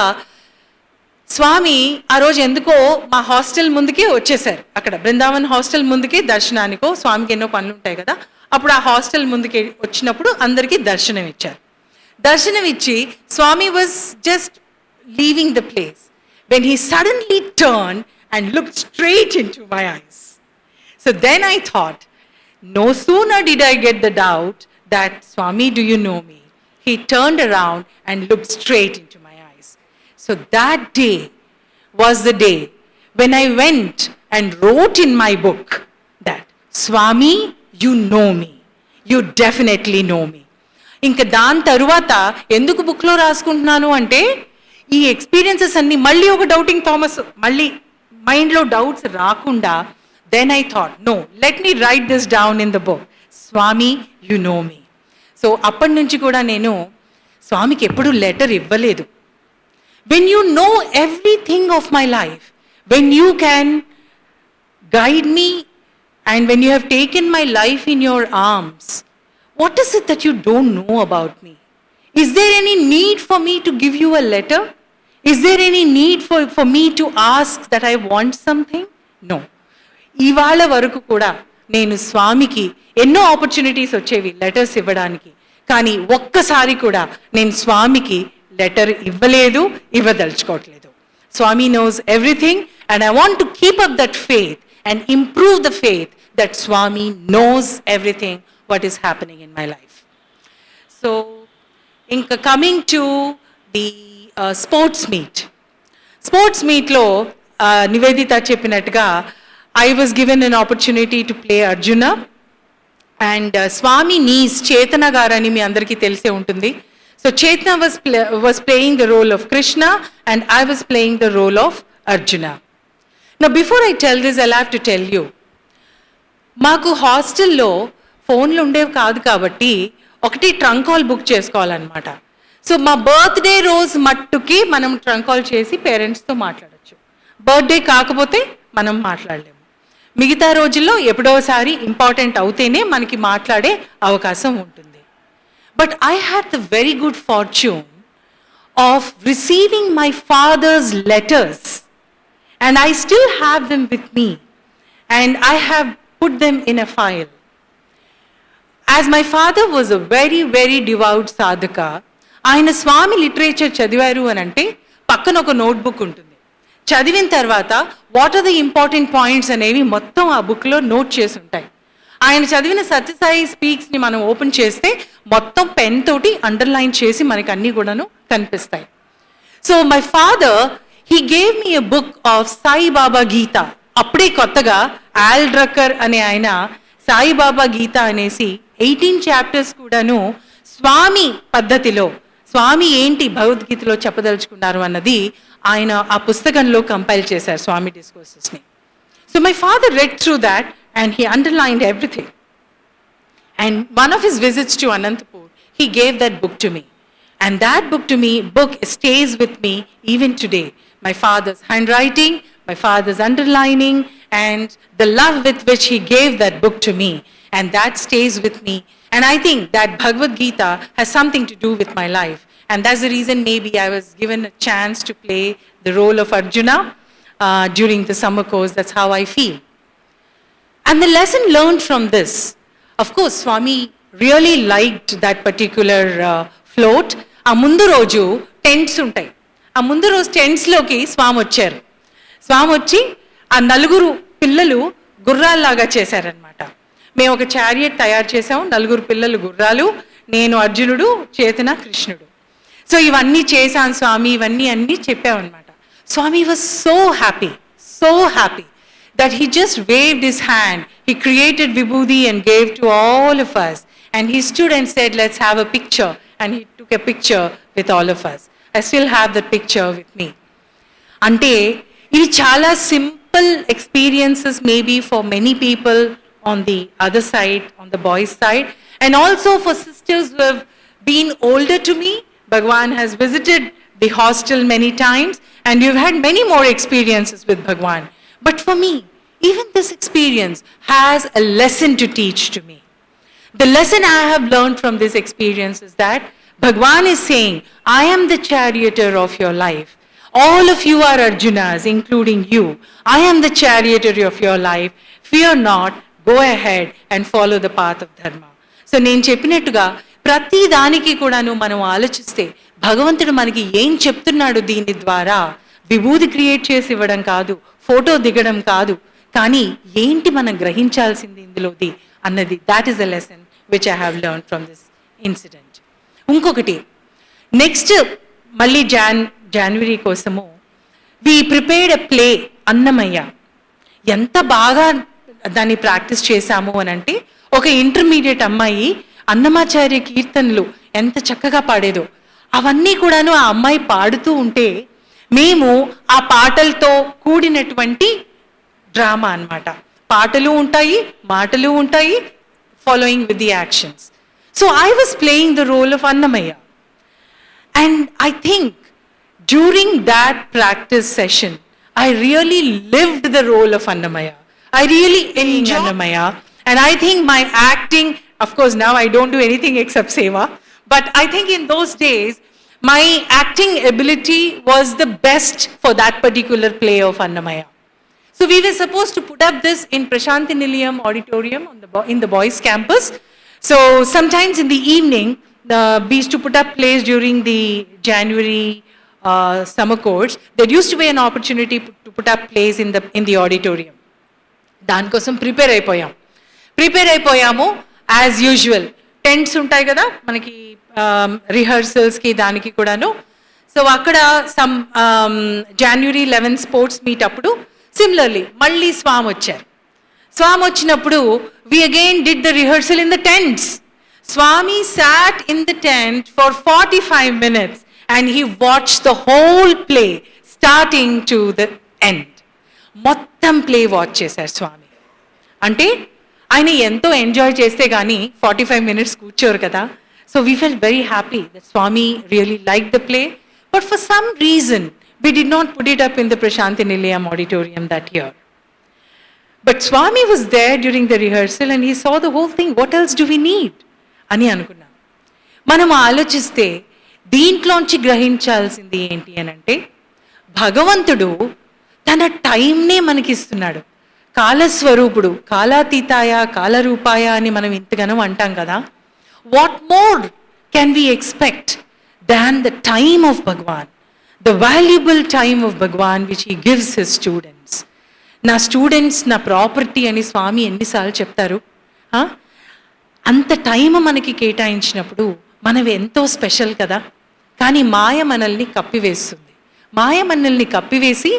స్వామి ఆ రోజు ఎందుకో మా హాస్టల్ ముందుకే వచ్చేసారు. అక్కడ బృందావన్ హాస్టల్ ముందుకే దర్శనానికో, స్వామికి ఎన్నో పనులు ఉంటాయి కదా, అప్పుడు ఆ హాస్టల్ ముందుకే వచ్చినప్పుడు అందరికీ దర్శనం ఇచ్చారు. దర్శనం ఇచ్చి Swami was just leaving the place when he suddenly turned and looked straight into my eyes. So then I thought, no sooner did I get the doubt that Swami, do you know me? He turned around and looked straight into my eyes. So that day was the day when I went and wrote in my book that Swami, you know me. You definitely know me. ఇంకా దాని తరువాత ఎందుకు బుక్లో రాసుకుంటున్నాను అంటే, ఈ experiences అన్ని మళ్ళీ ఒక డౌటింగ్ థామస్, మళ్ళీ మైండ్లో డౌట్స్ రాకుండా, then I thought, no, let me write this down in the book, Swami you know me. So అప్పటి నుంచి కూడా నేను స్వామికి ఎప్పుడు లెటర్ ఇవ్వలేదు. When you know everything of my life, when you can guide me, and when you have taken my life in your arms, what is it that you don't know about me? Is there any need for me to give you a letter? Is there any need for me to ask that I want something? No. ఇవాళ వరకు కూడా నేను స్వామికి ఎన్నో opportunities వచ్చేవి letters ఇవ్వడానికి, కానీ ఒక్కసారి కూడా నేను స్వామికి లెటర్ ఇవ్వలేదు, ఇవ్వదలుచుకోవట్లేదు. స్వామి knows everything, and I want to keep up that faith and improve the faith that Swami knows everything what is happening in my life. So, ఇంకా coming to the sports meet. Sports meetలో Nivedita చెప్పినట్టుగా I was given an opportunity to play Arjuna, and Swami niece Chetana గారని మీ అందరికీ తెలిసే ఉంటుంది. So Chetana was playing the role of Krishna and I was playing the role of Arjuna. Now before I tell this, I'll have to tell you, మాకు హాస్టల్లో ఫోన్లు ఉండేవి కాదు కాబట్టి ఒకటి ట్రంక్ కాల్ బుక్ చేసుకోవాలన్నమాట. సో మా బర్త్డే రోజు మట్టుకి మనం ట్రంక్ కాల్ చేసి పేరెంట్స్తో మాట్లాడచ్చు. బర్త్డే కాకపోతే మనం మాట్లాడలేము. మిగతా రోజుల్లో ఎప్పుడోసారి ఇంపార్టెంట్ అవుతేనే మనకి మాట్లాడే అవకాశం ఉంటుంది. But I had the very good fortune of receiving my father's letters, and I still have them with me, and I have put them in a file. As my father was a very, very devout sadhaka, ఆయన స్వామి literature చదివారు అని అంటే పక్కన ఒక notebook ఉంటుంది. చదివిన తర్వాత what are the important points అనేవి మొత్తం ఆ బుక్లో నోట్ చేసి ఉంటాయి. ఆయన చదివిన సత్యసాయి స్పీక్స్ని మనం ఓపెన్ చేస్తే మొత్తం పెన్ తోటి అండర్లైన్ చేసి మనకి అన్నీ కూడాను కనిపిస్తాయి. So my father, he gave me a book of Saibaba Gita. అప్పుడే కొత్తగా ఆల్ డ్రక్కర్ అనే ఆయన సాయిబాబా గీత అనేసి 18 చాప్టర్స్ కూడాను స్వామి పద్ధతిలో, స్వామి ఏంటి భగవద్గీతలో చెప్పదలుచుకున్నారు అన్నది ఆయన ఆ పుస్తకంలో కంపైల్ చేశారు, స్వామి డిస్కోర్సెస్ని. So my father read through that and he underlined everything. And one of his visits to Anantapur, he gave that book to me. And that book stays with me even today. My father's handwriting, my father's underlining, and the love with which he gave that book to me. And that stays with me. And I think that Bhagavad Gita has something to do with my life. And that's the reason maybe I was given a chance to play the role of Arjuna during the summer course. That's how I feel. And the lesson learned from this, of course, Swami really liked that particular float. ఆ ముందు రోజు tents ఉంటాయి. ఆ ముందు రోజు టెంట్స్లోకి స్వామి వచ్చారు. స్వామి వచ్చి ఆ నలుగురు పిల్లలు గుర్రాల్లాగా చేశారనమాట. మేము ఒక చారియట్ తయారు చేసాం, నలుగురు పిల్లలు గుర్రాలు, నేను అర్జునుడు, చేతన కృష్ణుడు. సో ఇవన్నీ చేశాను స్వామి, ఇవన్నీ అన్నీ చెప్పామన్నమాట. Swami was so happy that he just waved his hand. He created Vibhuti and gave to all of us. And he stood and said, let's have a picture. And he took a picture with all of us. I still have that picture with me. Ante, ivi chala simple experiences maybe for many people on the other side, on the boys' side. And also for sisters who have been older to me. Bhagwan has visited the hostel many times. And you've had many more experiences with Bhagwan. But for me, even this experience has a lesson to teach to me. The lesson I have learned from this experience is that Bhagwan is saying, I am the charioteer of your life. All of you are Arjunas, including you. I am the charioteer of your life. Fear not, go ahead and follow the path of dharma. So నేను చెప్పినట్టుగా ప్రతి దానికి కూడాను మనం ఆలోచిస్తే భగవంతుడు మనకి ఏం చెప్తున్నాడు దీని ద్వారా, విభూతి క్రియేట్ చేసి ఇవ్వడం కాదు, ఫోటో దిగడం కాదు, కానీ ఏంటి మనం గ్రహించాల్సింది ఇందులోది అన్నది, that is a lesson which I have learn from this incident. ఇంకొకటి, నెక్స్ట్ మళ్ళీ జనవరి కోసము we prepared a play Annamayya. ఎంత బాగా దాన్ని ప్రాక్టీస్ చేశాము అని అంటే, ఒక ఇంటర్మీడియట్ అమ్మాయి అన్నమాచార్య కీర్తనలు ఎంత చక్కగా పాడేదో, అవన్నీ కూడాను ఆ అమ్మాయి పాడుతూ ఉంటే మేము ఆ పాటలతో కూడినటువంటి డ్రామా అన్నమాట. పాటలు ఉంటాయి, మాటలు ఉంటాయి, following with the actions. So I was playing the role of Annamayya. And I think during that practice session I really lived the role of Annamaya. I really enjoyed Annamaya. And I think my acting, of course now I don't do anything except seva, but I think in those days, my acting ability was the best for that particular play of Annamaya. So we were supposed to put up this in Prashanthi Nilayam auditorium in the boys' campus. So sometimes in the evening, we used to put up plays during the January summer course. There used to be an opportunity to put up plays in the auditorium. దానికోసం prepare అయిపోయాము as usual. Tents ఉంటాయి కదా మనకి రిహర్సల్స్కి, దానికి కూడాను. So అక్కడ some January 11 sports meet అప్పుడు similarly మళ్ళీ స్వామి వచ్చారు. స్వామి వచ్చినప్పుడు we again did the rehearsal in the tents. Swami sat in the tent for 45 minutes and he watched the whole play starting to the end. మొత్తం play watch చేశారు స్వామి. అంటే ఆయన ఎంతో enjoy చేస్తే కానీ 45 minutes కూర్చోరు కదా. So we felt very happy that Swami really like the play. But for some reason we did not put it up in the Prashanthi Nilayam auditorium that year. But Swami was there during the rehearsal and he saw the whole thing. What else do we need? అని అనుకున్నాం. మనం ఆలోచిస్తే దీంట్లోంచి గ్రహించాల్సింది ఏంటి అని అంటే, భగవంతుడు తన టైంనే మనకిస్తున్నాడు. కాలస్వరూపుడు, కాలాతీతాయ కాలరూపాయ అని మనం ఇంతగానో అంటాం కదా. What more can we expect than the time of Bhagavan, the valuable time of Bhagavan which he gives his students. నా స్టూడెంట్స్ నా ప్రాపర్టీ అని స్వామి ఎన్నిసార్లు చెప్తారు. అంత టైం మనకి కేటాయించినప్పుడు మనం ఎంతో స్పెషల్ కదా. కానీ మాయ మనల్ని కప్పివేస్తుంది. మాయ మనల్ని కప్పివేసి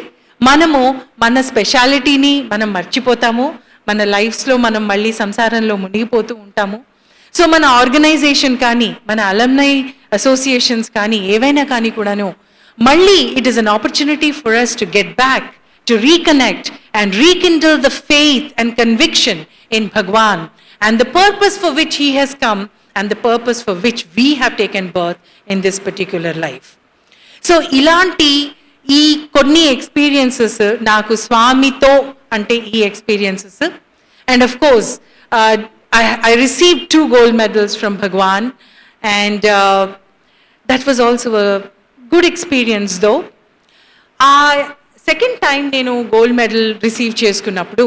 మనము మన స్పెషాలిటీని మనం మర్చిపోతాము. మన లైఫ్స్లో మనం మళ్ళీ సంసారంలో మునిగిపోతూ ఉంటాము. సో మన ఆర్గనైజేషన్ కానీ, మన అలమ్నై అసోసియేషన్స్ కానీ, ఏవైనా కానీ కూడాను మళ్ళీ it is an opportunity for us to get back to reconnect and rekindle the faith and conviction in Bhagwan and the purpose for which he has come and the purpose for which we have taken birth in this particular life. So ఇలాంటి ఈ కొన్ని experiences నాకు స్వామితో అంటే ఈ experiences and of course I received 2 gold medals from Bhagwan and that was also a good experience though. Second time నేను gold medal receive చేసుకున్నప్పుడు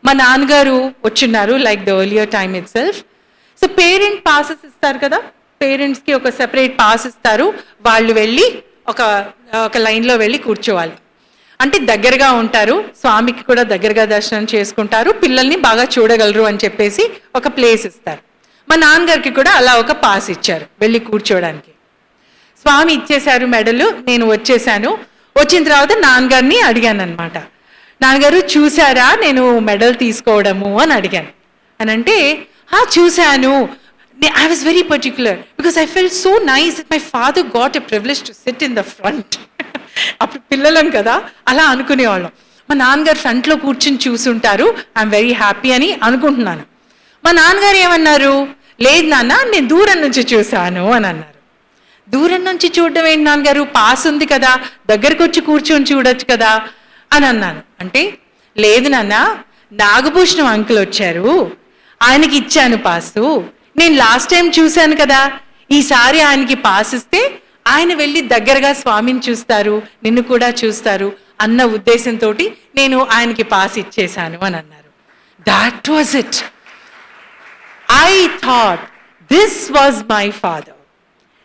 మా నాన్నగారు వచ్చున్నారు like the earlier time itself. So parent passes ఇస్తారు కదా, పేరెంట్స్కి ఒక separate pass ఇస్తారు, వాళ్ళు వెళ్ళి ఒక లైన్లో వెళ్ళి కూర్చోవాలి. అంటే దగ్గరగా ఉంటారు, స్వామికి కూడా దగ్గరగా దర్శనం చేసుకుంటారు, పిల్లల్ని బాగా చూడగలరు అని చెప్పేసి ఒక ప్లేస్ ఇస్తారు. మా నాన్నగారికి కూడా అలా ఒక పాస్ ఇచ్చారు వెళ్ళి కూర్చోవడానికి. స్వామి ఇచ్చేశారు మెడలు, నేను వచ్చేసాను. వచ్చిన తర్వాత నాన్నగారిని అడిగాను అనమాట, నాన్నగారు చూసారా నేను మెడల్ తీసుకోవడము అని అడిగాను. అని అంటే చూశాను. I was very particular because I felt so nice that my father got a privilege to sit in the front. అప్పుడు పిల్లలం కదా అలా అనుకునేవాళ్ళం. మా నాన్నగారు ఫ్రంట్లో కూర్చుని చూసుంటారు, ఐఎమ్ వెరీ హ్యాపీ అని అనుకుంటున్నాను. మా నాన్నగారు ఏమన్నారు, లేదు నాన్న నేను దూరం నుంచి చూశాను అని అన్నారు. దూరం నుంచి చూడడం ఏంటి నాన్నగారు, పాస్ ఉంది కదా దగ్గరకు వచ్చి కూర్చొని చూడొచ్చు కదా అని అన్నాను. అంటే లేదు నాన్న, నాగభూషణం అంకుల్ వచ్చారు, ఆయనకి ఇచ్చాను పాసు, నేను లాస్ట్ టైం చూశాను కదా, ఈసారి ఆయనకి పాస్ ఇస్తే ఆయన వెళ్ళి దగ్గరగా స్వామిని చూస్తారు, నిన్ను కూడా చూస్తారు అన్న ఉద్దేశంతో నేను ఆయనకి పాస్ ఇచ్చేశాను అని అన్నారు. That was it. I thought this was my father.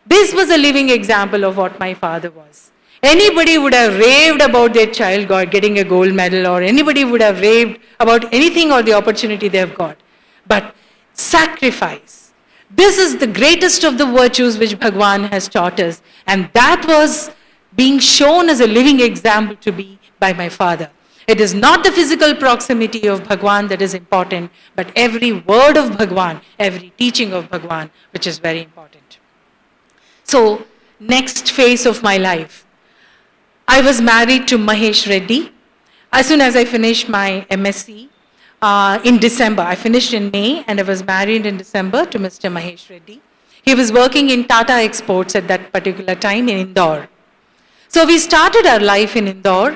This was a living example of what my father was. Anybody would have raved about their child getting a gold medal, or anybody would have raved about anything or the opportunity they have got. But sacrifice, this is the greatest of the virtues which Bhagwan has taught us, and that was being shown as a living example to me by my father. It is not the physical proximity of Bhagwan that is important, but every word of Bhagwan, every teaching of Bhagwan, which is very important. So, next phase of my life, I was married to Mahesh Reddy. As soon as I finished my MSc in December, I finished in May and I was married in December to Mr. Mahesh Reddy. He was working in Tata Exports at that particular time in Indore. So we started our life in Indore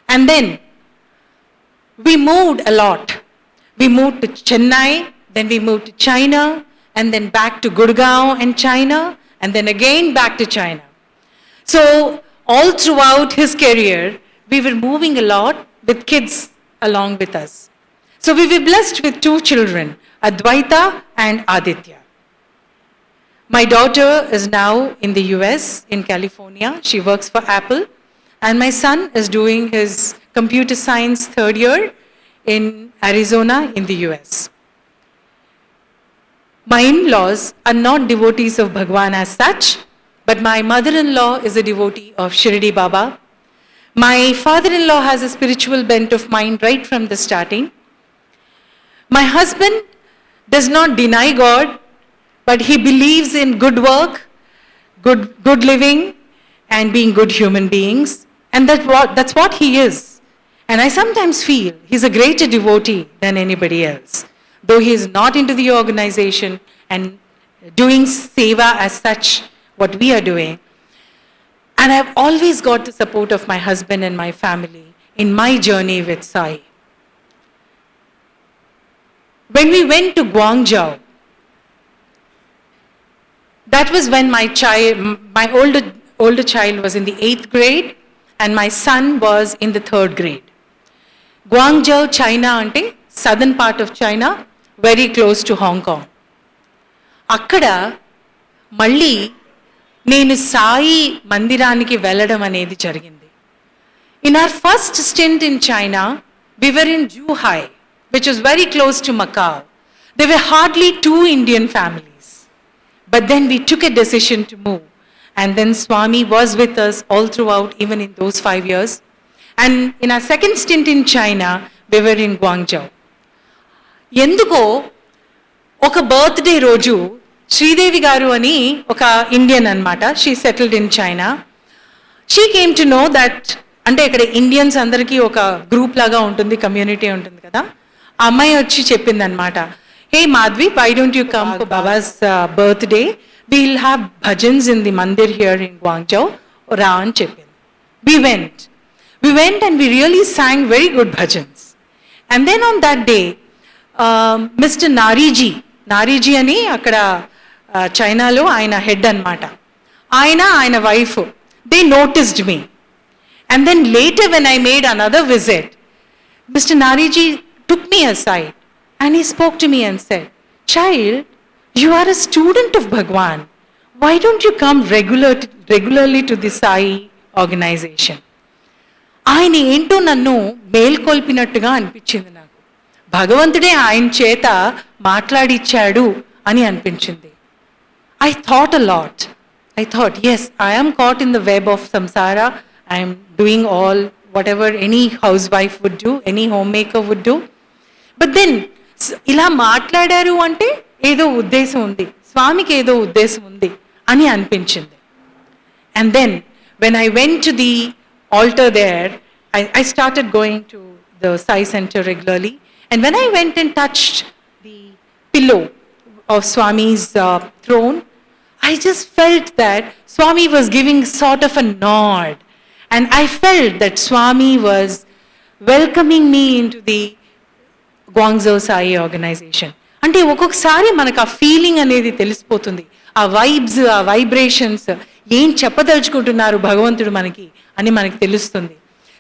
and then we moved a lot. We moved to Chennai, then we moved to China and then back to Gurgaon and China. And then again back to China. So all throughout his career, we were moving a lot with kids along with us. So we were blessed with 2 children, Advaita and Aditya. My daughter is now in the US, in California. She works for Apple. And my son is doing his computer science 3rd year in Arizona in the US. My in-laws are not devotees of Bhagwan as such, but my mother-in-law is a devotee of Shirdi Baba. My father-in-law has a spiritual bent of mind right from the starting. My husband does not deny God, but he believes in good work, good living, and being good human beings. And that's what he is. And I sometimes feel he's a greater devotee than anybody else, though he is not into the organization and doing seva as such, what we are doing. And I've always got the support of my husband and my family in my journey with Sai. When we went to Guangzhou, that was when my older child was in the 8th grade and my son was in the 3rd grade. Guangzhou, China ante southern part of China, very close to Hong Kong. అక్కడ మళ్ళీ నేను సాయి మందిరానికి వెళ్ళడం అనేది జరిగింది. In our first stint in China, we were in Zhuhai, which is very close to Macau. There were hardly 2 Indian families. But then we took a decision to move. And then Swami was with us all throughout, even in those 5 years. And in our second stint in China, we were in Guangzhou. ఎందుకో ఒక birthday రోజు శ్రీదేవి గారు అని ఒక Indian అన్నమాట, she settled in China. She came to know that అంటే ఇక్కడ Indians అందరికీ ఒక గ్రూప్ లాగా ఉంటుంది, కమ్యూనిటీ ఉంటుంది కదా. ఆ అమ్మాయి వచ్చి చెప్పింది అనమాట, hey Madhavi, why don't you come for Baba's birthday, we'll have bhajans in the mandir here in Guangzhou, రా అని చెప్పింది. We went and we really sang very good bhajans. And then on that day, Mr. Nariji అని అక్కడ చైనాలో ఆయన హెడ్ అనమాట, ఆయన wife, they noticed me. And then later when I made another visit, Mr. Nariji took me aside and he spoke to me and said, child, you are a student of Bhagwan. Why don't you come regularly to the Sai organization? ఆయన ఏంటో నన్ను మేల్కొల్పినట్టుగా అనిపించింది నాకు. భగవంతుడే ఆయన చేత మాట్లాడిచ్చాడు అని అనిపించింది. I thought a lot. I thought, yes, I am caught in the web of samsara. I am doing all whatever any housewife would do, any homemaker would do. But then, ఇలా మాట్లాడారు అంటే ఏదో ఉద్దేశం ఉంది, స్వామికి ఏదో ఉద్దేశం ఉంది అని అనిపించింది. And then, when I went to the altar there, I started going to the Sai Center regularly. And when I went and touched the pillow of Swami's throne, I just felt that Swami was giving sort of a nod. And I felt that Swami was welcoming me into the Guangzhou Sai organization. అంటే ఒక్కొక్కసారి మనకు ఆ feeling అనేది తెలిసిపోతుంది, ఆ vibes, ఆ vibrations, ఏం చెప్పదలుచుకుంటున్నారు భగవంతుడు మనకి అని మనకు తెలుస్తుంది.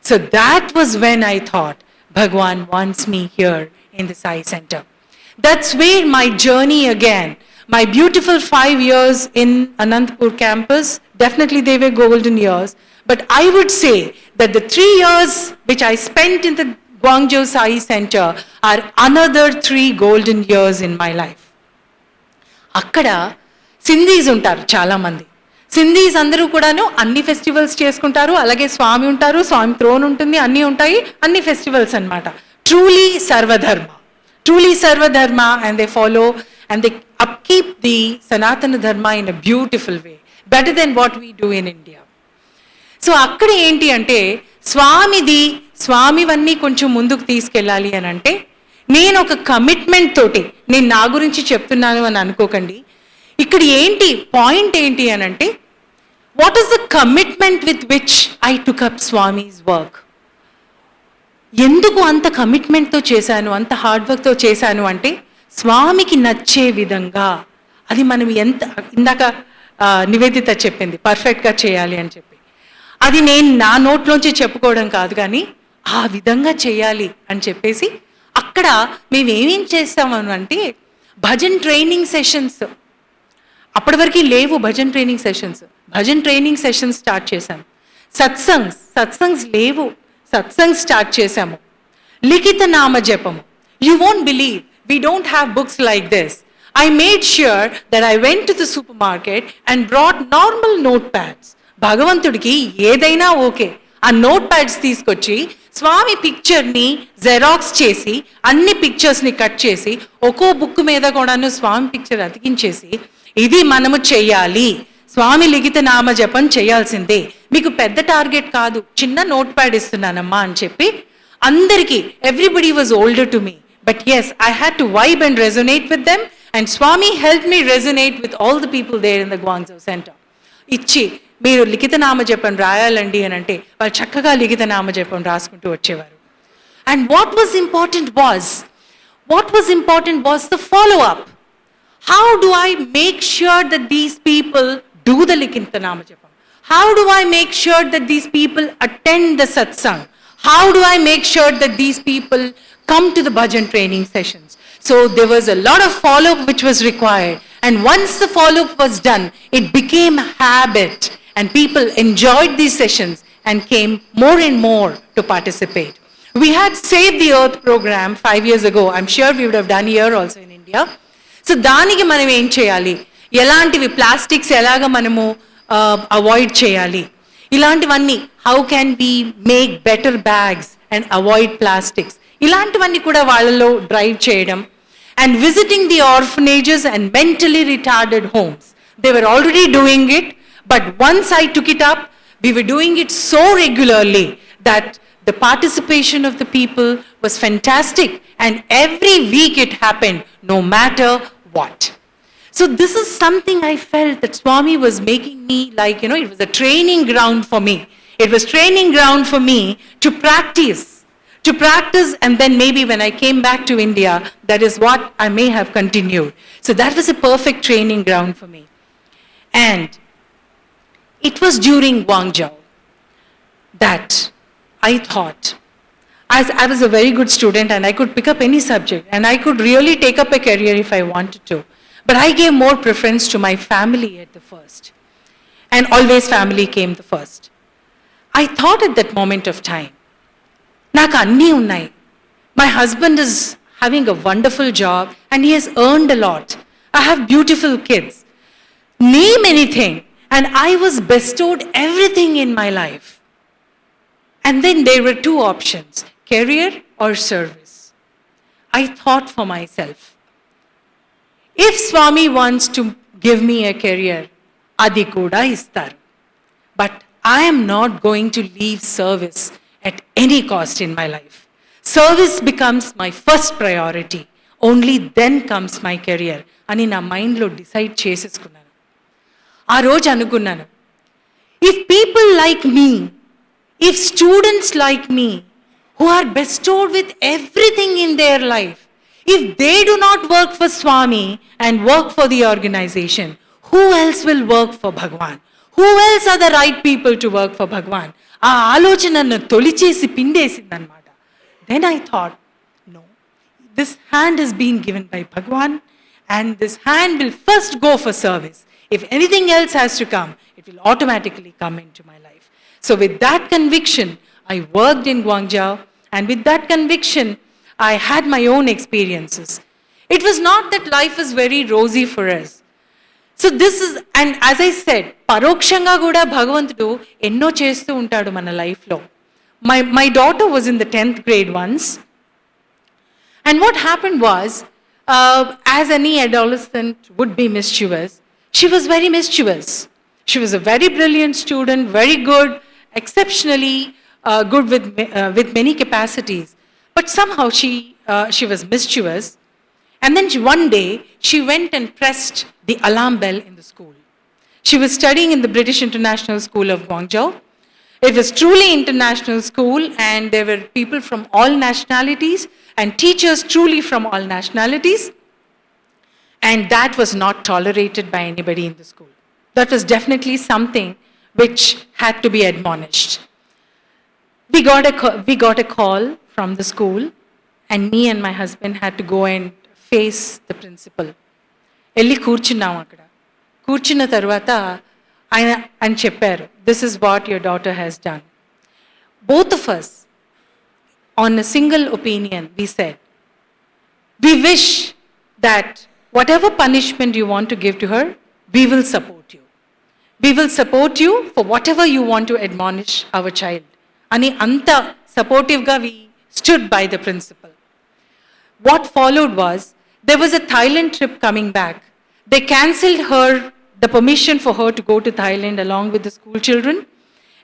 So that was when I thought, Bhagwan wants me here in the Sai Center. That's where my journey again, my beautiful 5 years in Anantapur campus, definitely they were golden years, but I would say that the 3 years which I spent in the Guangzhou Sai Center are another 3 golden years in my life. అక్కడ సింధీస్ ఉంటారు చాలా మంది. సింధీస్ అందరూ కూడాను అన్ని festivals చేసుకుంటారు, అలాగే స్వామి ఉంటారు, స్వామి థ్రోన్ ఉంటుంది, అన్నీ ఉంటాయి, అన్ని ఫెస్టివల్స్ అన్నమాట. Truly sarvadharma and they follow and they upkeep the Sanatana Dharma in a beautiful way, better than what we do in India. So అక్కడ ఏంటి అంటే స్వామివన్నీ కొంచెం ముందుకు తీసుకెళ్ళాలి అని అంటే, నేను ఒక కమిట్మెంట్ తోటి, నేను నా గురించి చెప్తున్నాను అని అనుకోకండి, ఇక్కడ ఏంటి పాయింట్ ఏంటి అని అంటే, what is the commitment with which I took up Swami's work. ఎందుకు అంత కమిట్మెంట్తో చేశాను, అంత హార్డ్ వర్క్తో చేశాను అంటే, స్వామికి నచ్చే విధంగా. అది మనం ఎంత ఇందాక నివేదిత చెప్పింది పర్ఫెక్ట్గా చేయాలి అని చెప్పి, అది నేను నా నోట్లోంచి చెప్పుకోవడం కాదు, కానీ ఆ విధంగా చేయాలి అని చెప్పేసి అక్కడ మేము ఏమేం చేస్తామని అంటే, భజన్ ట్రైనింగ్ సెషన్స్ అప్పటి వరకు లేవు. భజన్ ట్రైనింగ్ సెషన్స్ స్టార్ట్ చేశాను. సత్సంగ్స్ లేవు, సత్సంగ్ స్టార్ట్ చేశాము. లిఖిత నామ జపము, you won't believe, we don't have books like this. I made sure that I went to the supermarket and brought normal notepads. భగవంతుడికి ఏదైనా ఓకే, ఆ నోట్ ప్యాడ్స్ తీసుకొచ్చి స్వామి పిక్చర్ని జెరాక్స్ చేసి, అన్ని పిక్చర్స్ని కట్ చేసి, ఒక్కో బుక్ మీద కూడాను స్వామి పిక్చర్ అతికించేసి, ఇది మనము చెయ్యాలి, స్వామి లిఖిత నామ జపం చేయాల్సిందే, మీకు పెద్ద టార్గెట్ కాదు, చిన్న నోట్ ప్యాడ్ ఇస్తున్నానమ్మా అని చెప్పి అందరికీ, everybody was older to me, but yes, I had to vibe and resonate with them, and Swami helped me resonate with all the people there in the Guangzhou Center. ఇచ్చి మీరు లిఖిత నామ జపం రాయాలండి అని అంటే వాళ్ళు చక్కగా లిఖిత నామ జపం రాసుకుంటూ వచ్చేవారు. And what was important was the follow-up. How do I make sure that these people do the లిఖిత నామ జపం? How do I make sure that these people attend the satsang? How do I make sure that these people come to the bhajan training sessions? So there was a lot of follow-up which was required. And once the follow-up was done, it became a habit. And people enjoyed these sessions and came more and more to participate. We had Save the Earth program 5 years ago. I'm sure we would have done here also in India. So దానికి మనం ఏం చేయాలి, ఎలాంటివి plastics ఎలాగ మనము avoid చేయాలి, ఇలాంటివన్నీ, how can be make better bags and avoid plastics, ఇలాంటివన్నీ కూడా వాళ్ళలో డ్రైవ్ చేయడం. And visiting the orphanages and mentally retarded homes. They were already doing it, but once I took it up, we were doing it so regularly that the participation of the people was fantastic, and every week it happened, no matter what. So this is something I felt that Swami was making me like, it was a training ground for me. It was training ground for me to practice, and then maybe when I came back to India, that is what I may have continued. So that was a perfect training ground for me. And it was during Guangzhou that I thought, as I was a very good student and I could pick up any subject and I could really take up a career if I wanted to. But I gave more preference to my family at the first. And always family came the first. I thought at that moment of time, నాకు అన్నీ ఉన్నాయి. My husband is having a wonderful job and he has earned a lot. I have beautiful kids. Name anything and I was bestowed everything in my life. And then there were two options, career or service. I thought for myself, if Swami wants to give me a career, adi kuda istaru. But I am not going to leave service at any cost in my life. Service becomes my first priority. Only then comes my career. అని నా మైండ్లో decide చేసేసుకున్నాను. ఆ రోజు అనుకున్నాను, if people like me, if students like me, who are bestowed with everything in their life, if they do not work for Swami and work for the organization, who else will work for Bhagwan? Who else are the right people to work for Bhagwan? ఆ ఆలోచన నన్ను తొలిచేసి పిండేసిందనమాట. Then I thought, no, this hand has been given by Bhagwan and this hand will first go for service. If anything else has to come, it will automatically come into my life. So with that conviction, I worked in Guangzhou, and with that conviction, I had my own experiences. It was not that life was very rosy for us. So this is, and as I said, parokshanga kuda Bhagavantudu enno chestu untadu mana life lo. My daughter was in the 10th grade once, and what happened was, as any adolescent would be mischievous, she was very mischievous. She was a very brilliant student, very good, exceptionally good with many capacities. But somehow she was mischievous. And then one day, she went and pressed the alarm bell in the school. She was studying in the British International School of Guangzhou. It was truly international school, and there were people from all nationalities and teachers truly from all nationalities. And that was not tolerated by anybody in the school. That was definitely something which had to be admonished. We got a call from the school, and me and my husband had to go and face the principal. వెళ్ళి కూర్చున్నాం అక్కడ. కూర్చున్న తర్వాత ఆయన అని చెప్పారు, this is what your daughter has done. Both of us, on a single opinion, we said, we wish that whatever punishment you want to give to her, we will support you. We will support you for whatever you want to admonish our child. అని అంత సపోర్టివ్గా we stood by the principal. What followed was, there was a Thailand trip coming back. They cancelled her the permission for her to go to Thailand along with the school children,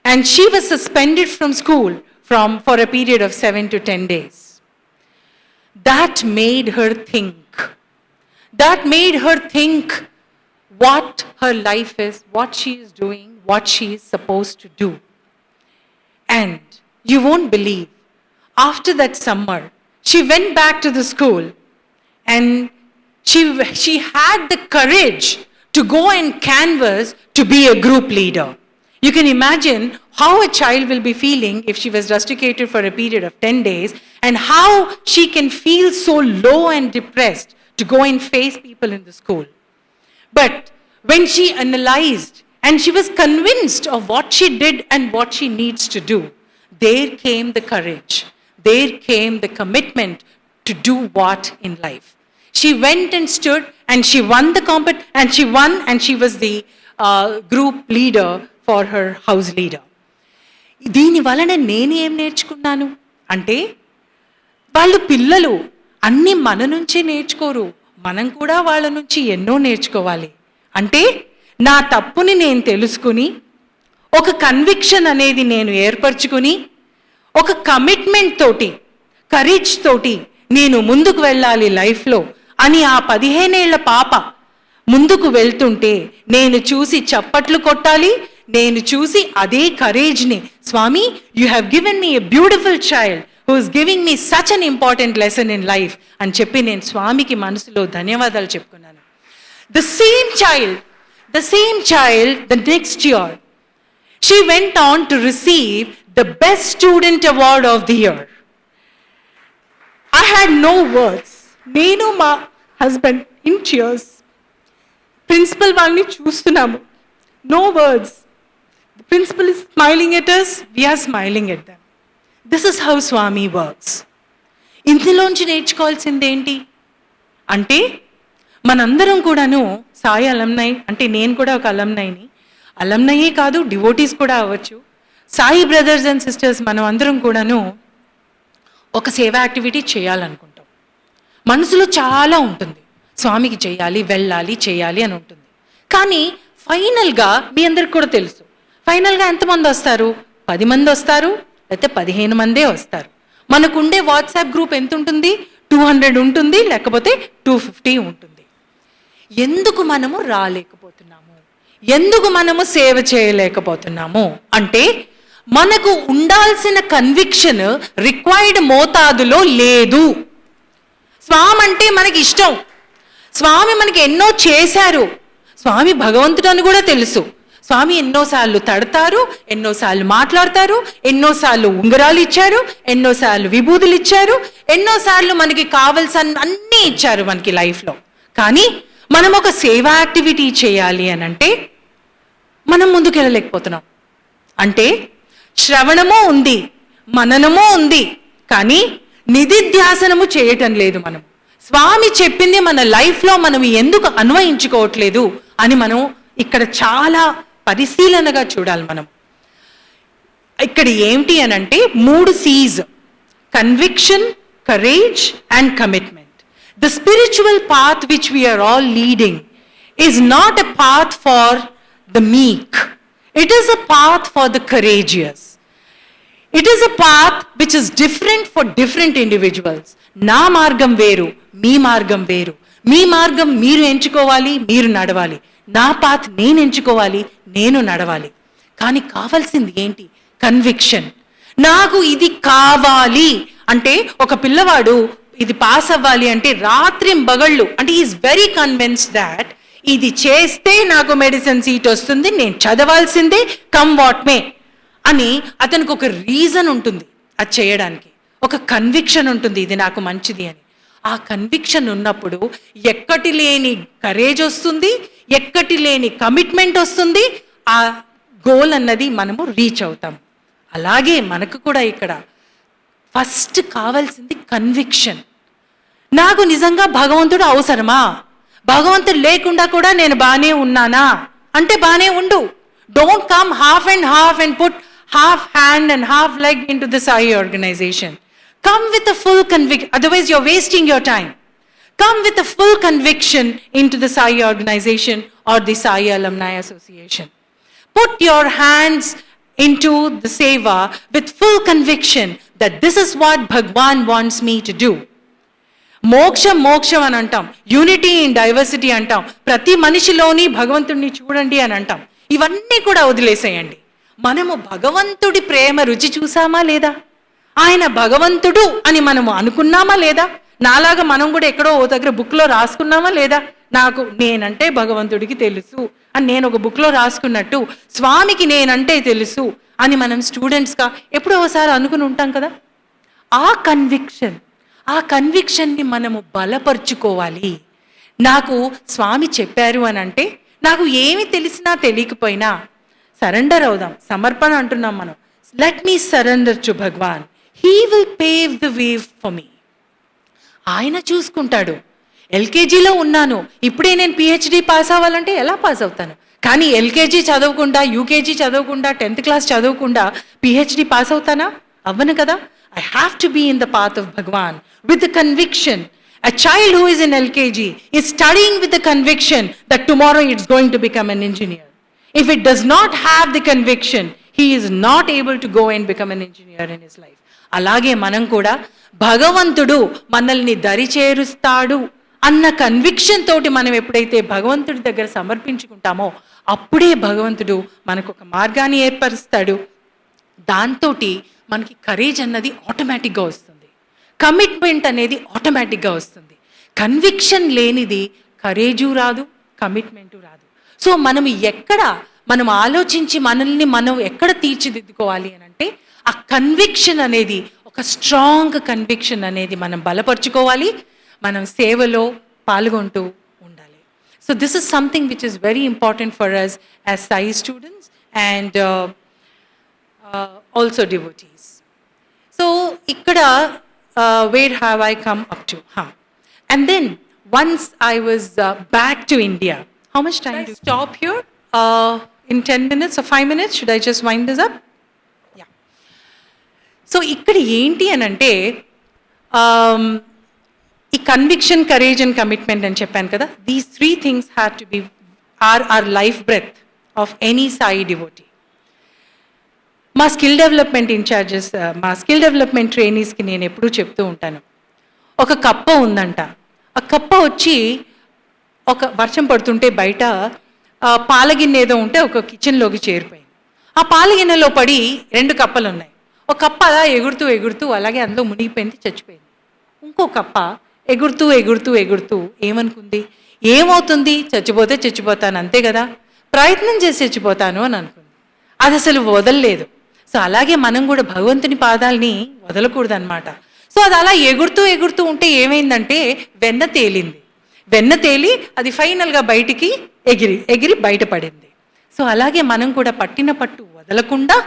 and she was suspended from school for a period of 7 to 10 days. That made her think. That made her think what her life is, what she is doing, what she is supposed to do. And you won't believe, after that summer, she went back to the school and she had the courage to go and canvass to be a group leader. You can imagine how a child will be feeling if she was rusticated for a period of 10 days, and how she can feel so low and depressed to go and face people in the school. But when she analyzed and she was convinced of what she did and what she needs to do, there came the courage, there came the commitment to do what in life. She went and stood and she won the and she was the group leader for her house leader. దీని వలన నేను ఏం నేర్చుకున్నాను అంటే, వాళ్ళు పిల్లలు అన్నీ మన నుంచే నేర్చుకోరు, మనం కూడా వాళ్ళ నుంచి ఎన్నో నేర్చుకోవాలి. అంటే నా తప్పుని నేను తెలుసుకుని, ఒక కన్విక్షన్ అనేది నేను ఏర్పరచుకుని, ఒక కమిట్మెంట్ తోటి, కరేజ్ తోటి నేను ముందుకు వెళ్ళాలి లైఫ్లో అని ఆ 15 ఏళ్ల పాప ముందుకు వెళ్తుంటే నేను చూసి చప్పట్లు కొట్టాలి, నేను చూసి అదే కరేజ్ని, Swami you have given me a beautiful child who is giving me such an important lesson in life అని చెప్పి నేను స్వామికి మనసులో ధన్యవాదాలు చెప్పుకున్నాను. The same child, the next year, she went on to receive the Best Student Award of the year. I had no words. నేను మా husband in tears. Principal వాళ్ళని చూస్తున్నాము. No words. The principal is smiling at us. We are smiling at them. This is how Swami works. ఇందులోంచి నేర్చుకోవాల్సింది ఏంటి అంటే, మనందరం కూడాను సాయి అలంనై, అంటే నేను కూడా ఒక అలంనయే కాదు, డివోటీస్ కూడా అవ్వచ్చు. సాయి బ్రదర్స్ అండ్ సిస్టర్స్ మనం అందరం కూడాను ఒక సేవా యాక్టివిటీ చేయాలనుకుంటాం. మనసులో చాలా ఉంటుంది, స్వామికి చేయాలి, వెళ్ళాలి, చేయాలి అని ఉంటుంది. కానీ ఫైనల్గా మీ అందరికి కూడా తెలుసు, ఫైనల్గా ఎంతమంది వస్తారు? 10 మంది వస్తారు, లేకపోతే 15 మందే వస్తారు. మనకుండే వాట్సాప్ గ్రూప్ ఎంత ఉంటుంది? 200 ఉంటుంది, లేకపోతే 250 ఉంటుంది. ఎందుకు మనము రాలేకపోతున్నాము? ఎందుకు మనము సేవ చేయలేకపోతున్నాము అంటే, మనకు ఉండాల్సిన కన్విక్షన్ రిక్వైర్డ్ మోతాదులో లేదు. స్వామి అంటే మనకి ఇష్టం, స్వామి మనకి ఎన్నో చేశారు, స్వామి భగవంతుడు అని కూడా తెలుసు. స్వామి ఎన్నోసార్లు తడతారు, ఎన్నోసార్లు మాట్లాడతారు, ఎన్నోసార్లు ఉంగరాలు ఇచ్చారు, ఎన్నోసార్లు విభూతులు ఇచ్చారు, ఎన్నోసార్లు మనకి కావలసిన అన్నీ ఇచ్చారు మనకి లైఫ్లో. కానీ మనం ఒక సేవా యాక్టివిటీ చేయాలి అని అంటే మనం ముందుకు వెళ్ళలేకపోతున్నాం. అంటే శ్రవణము ఉంది, మననము ఉంది, కానీ నిధిధ్యాసనము చేయటం లేదు. మనం స్వామి చెప్పింది మన లైఫ్లో మనం ఎందుకు అన్వయించుకోవట్లేదు అని మనం ఇక్కడ చాలా పరిశీలనగా చూడాలి. మనం ఇక్కడ ఏమిటి అని అంటే 3 C's: conviction, courage and commitment. The spiritual path which we are all leading is not a path for the meek. It is a path for the courageous. It is a path which is different for different individuals. నా మార్గం వేరు, మీ మార్గం వేరు. మీ మార్గం మీరు ఎంచుకోవాలి, మీరు నడవాలి. నా పాత్ నేను ఎంచుకోవాలి, నేను నడవాలి. కానీ కావాల్సింది ఏంటి? కన్విక్షన్. నాకు ఇది కావాలి అంటే, ఒక పిల్లవాడు ఇది పాస్ అవ్వాలి అంటే రాత్రింబగళ్ళు, అంటే ఈజ్ వెరీ కన్విన్స్డ్ దాట్ ఇది చేస్తే నాకు మెడిసిన్ సీట్ వస్తుంది, నేను చదవాల్సిందే, కమ్ వాట్ మే అని అతనికి ఒక రీజన్ ఉంటుంది అది చేయడానికి, ఒక కన్విక్షన్ ఉంటుంది, ఇది నాకు మంచిది అని. ఆ కన్విక్షన్ ఉన్నప్పుడు ఎక్కటి లేని కరేజ్ వస్తుంది, ఎక్కటి లేని కమిట్మెంట్ వస్తుంది, ఆ గోల్ అన్నది మనము రీచ్ అవుతాం. అలాగే మనకు కూడా ఇక్కడ ఫస్ట్ కావాల్సింది కన్విక్షన్. నాకు నిజంగా భగవంతుడు అవసరమా? భగవంతుడు లేకుండా కూడా నేను బాగానే ఉన్నానా అంటే బాగానే ఉండు. Don't come half and put half hand and half leg into the Sai organization. Come with a full conviction, otherwise you're wasting your time. Come with a full conviction into the Sai organization or the Sai Alumni Association. Put your hands into the seva with full conviction that this is what Bhagwan wants me to do. మోక్షం అని అంటాం, unity in diversity అంటాం, ప్రతి మనిషిలోని భగవంతుడిని చూడండి అని అంటాం. ఇవన్నీ కూడా వదిలేసేయండి. మనము భగవంతుడి ప్రేమ రుచి చూసామా లేదా? ఆయన భగవంతుడు అని మనము అనుకున్నామా లేదా? నాలాగా మనం కూడా ఎక్కడో ఓ దగ్గర బుక్లో రాసుకున్నామా లేదా? నేనంటే భగవంతుడికి తెలుసు అని నేను ఒక బుక్లో రాసుకున్నట్టు, స్వామికి నేనంటే తెలుసు అని మనం స్టూడెంట్స్గా ఎప్పుడో ఒకసారి అనుకుని ఉంటాం కదా. ఆ కన్విక్షన్ని మనము బలపరుచుకోవాలి. నాకు స్వామి చెప్పారు అని అంటే, నాకు ఏమి తెలిసినా తెలియకపోయినా సరెండర్ అవుదాం. సమర్పణ అంటున్నాం మనం. Let me surrender to Bhagavan, he will pave the way for me. ఆయన చూసుకుంటాడు. ఎల్కేజీలో ఉన్నాను, ఇప్పుడే నేను పిహెచ్డి పాస్ అవ్వాలంటే ఎలా పాస్ అవుతాను? కానీ ఎల్కేజీ చదవకుండా, యూకేజీ చదవకుండా, 10th క్లాస్ చదవకుండా పిహెచ్డి పాస్ అవుతానా? అవ్వను కదా. I have to be in the path of Bhagwan with the conviction. A child who is in LKG is studying with the conviction that tomorrow it's going to become an engineer. If it does not have the conviction, he is not able to go and become an engineer in his life. అలాగే మనం కూడా భగవంతుడు మనల్ని దరి చేరుస్తాడు అన్న conviction తోటి మనం ఎప్పుడైతే భగవంతుడి దగ్గర సమర్పించుకుంటామో అప్పుడే భగవంతుడు మనకు ఒక మార్గాన్ని ఏర్పరుస్తాడు. దాంతో మనకి కరేజ్ అన్నది ఆటోమేటిక్గా వస్తుంది, కమిట్మెంట్ అనేది ఆటోమేటిక్గా వస్తుంది. కన్విక్షన్ లేనిది కరేజు రాదు, కమిట్మెంటు రాదు. సో మనం ఆలోచించి మనల్ని మనం ఎక్కడ తీర్చిదిద్దుకోవాలి అని అంటే ఆ కన్విక్షన్ అనేది, ఒక స్ట్రాంగ్ కన్విక్షన్ అనేది మనం బలపరుచుకోవాలి, మనం సేవలో పాల్గొంటూ ఉండాలి. So this is something which is very important for us as Sai students and also devotees. So ఇక్కడ where have I come up to? And then once I was back to India, how much time to stop here? In 10 minutes or 5 minutes? Should I just wind this up? Yeah. So ఇక్కడ ఏంటి అని అంటే ఈ conviction, courage and commitment అని చెప్పాను కదా, these 3 things have to be our life breath of any Sai devotee. మా skill development in-charges, మా స్కిల్ డెవలప్మెంట్ ట్రైనీస్కి నేను ఎప్పుడూ చెప్తూ ఉంటాను, ఒక కప్ప ఉందంట. ఆ కప్ప వచ్చి ఒక వర్షం పడుతుంటే బయట పాలగిన్నె ఏదో ఉంటే ఒక కిచెన్లోకి చేరిపోయింది. ఆ పాలగిన్నెలో పడి 2 కప్పలు ఉన్నాయి. ఒక కప్ప అలా ఎగురుతూ ఎగురుతూ అలాగే అందులో మునిగిపోయింది, చచ్చిపోయింది. ఇంకో కప్ప ఎగురుతూ ఎగురుతూ ఎగురుతూ ఏమనుకుంది, ఏమవుతుంది, చచ్చిపోతే చచ్చిపోతాను అంతే కదా, ప్రయత్నం చేసి చచ్చిపోతాను అని అనుకుంది. అది అసలు వదలలేదు. సో అలాగే మనం కూడా భగవంతుని పాదాలని వదలకూడదు అనమాట. సో అది అలా ఎగురుతూ ఎగురుతూ ఉంటే ఏమైందంటే వెన్న తేలింది. వెన్న తేలి అది ఫైనల్గా బయటికి ఎగిరి బయటపడింది. సో అలాగే మనం కూడా పట్టిన పట్టు వదలకుండా,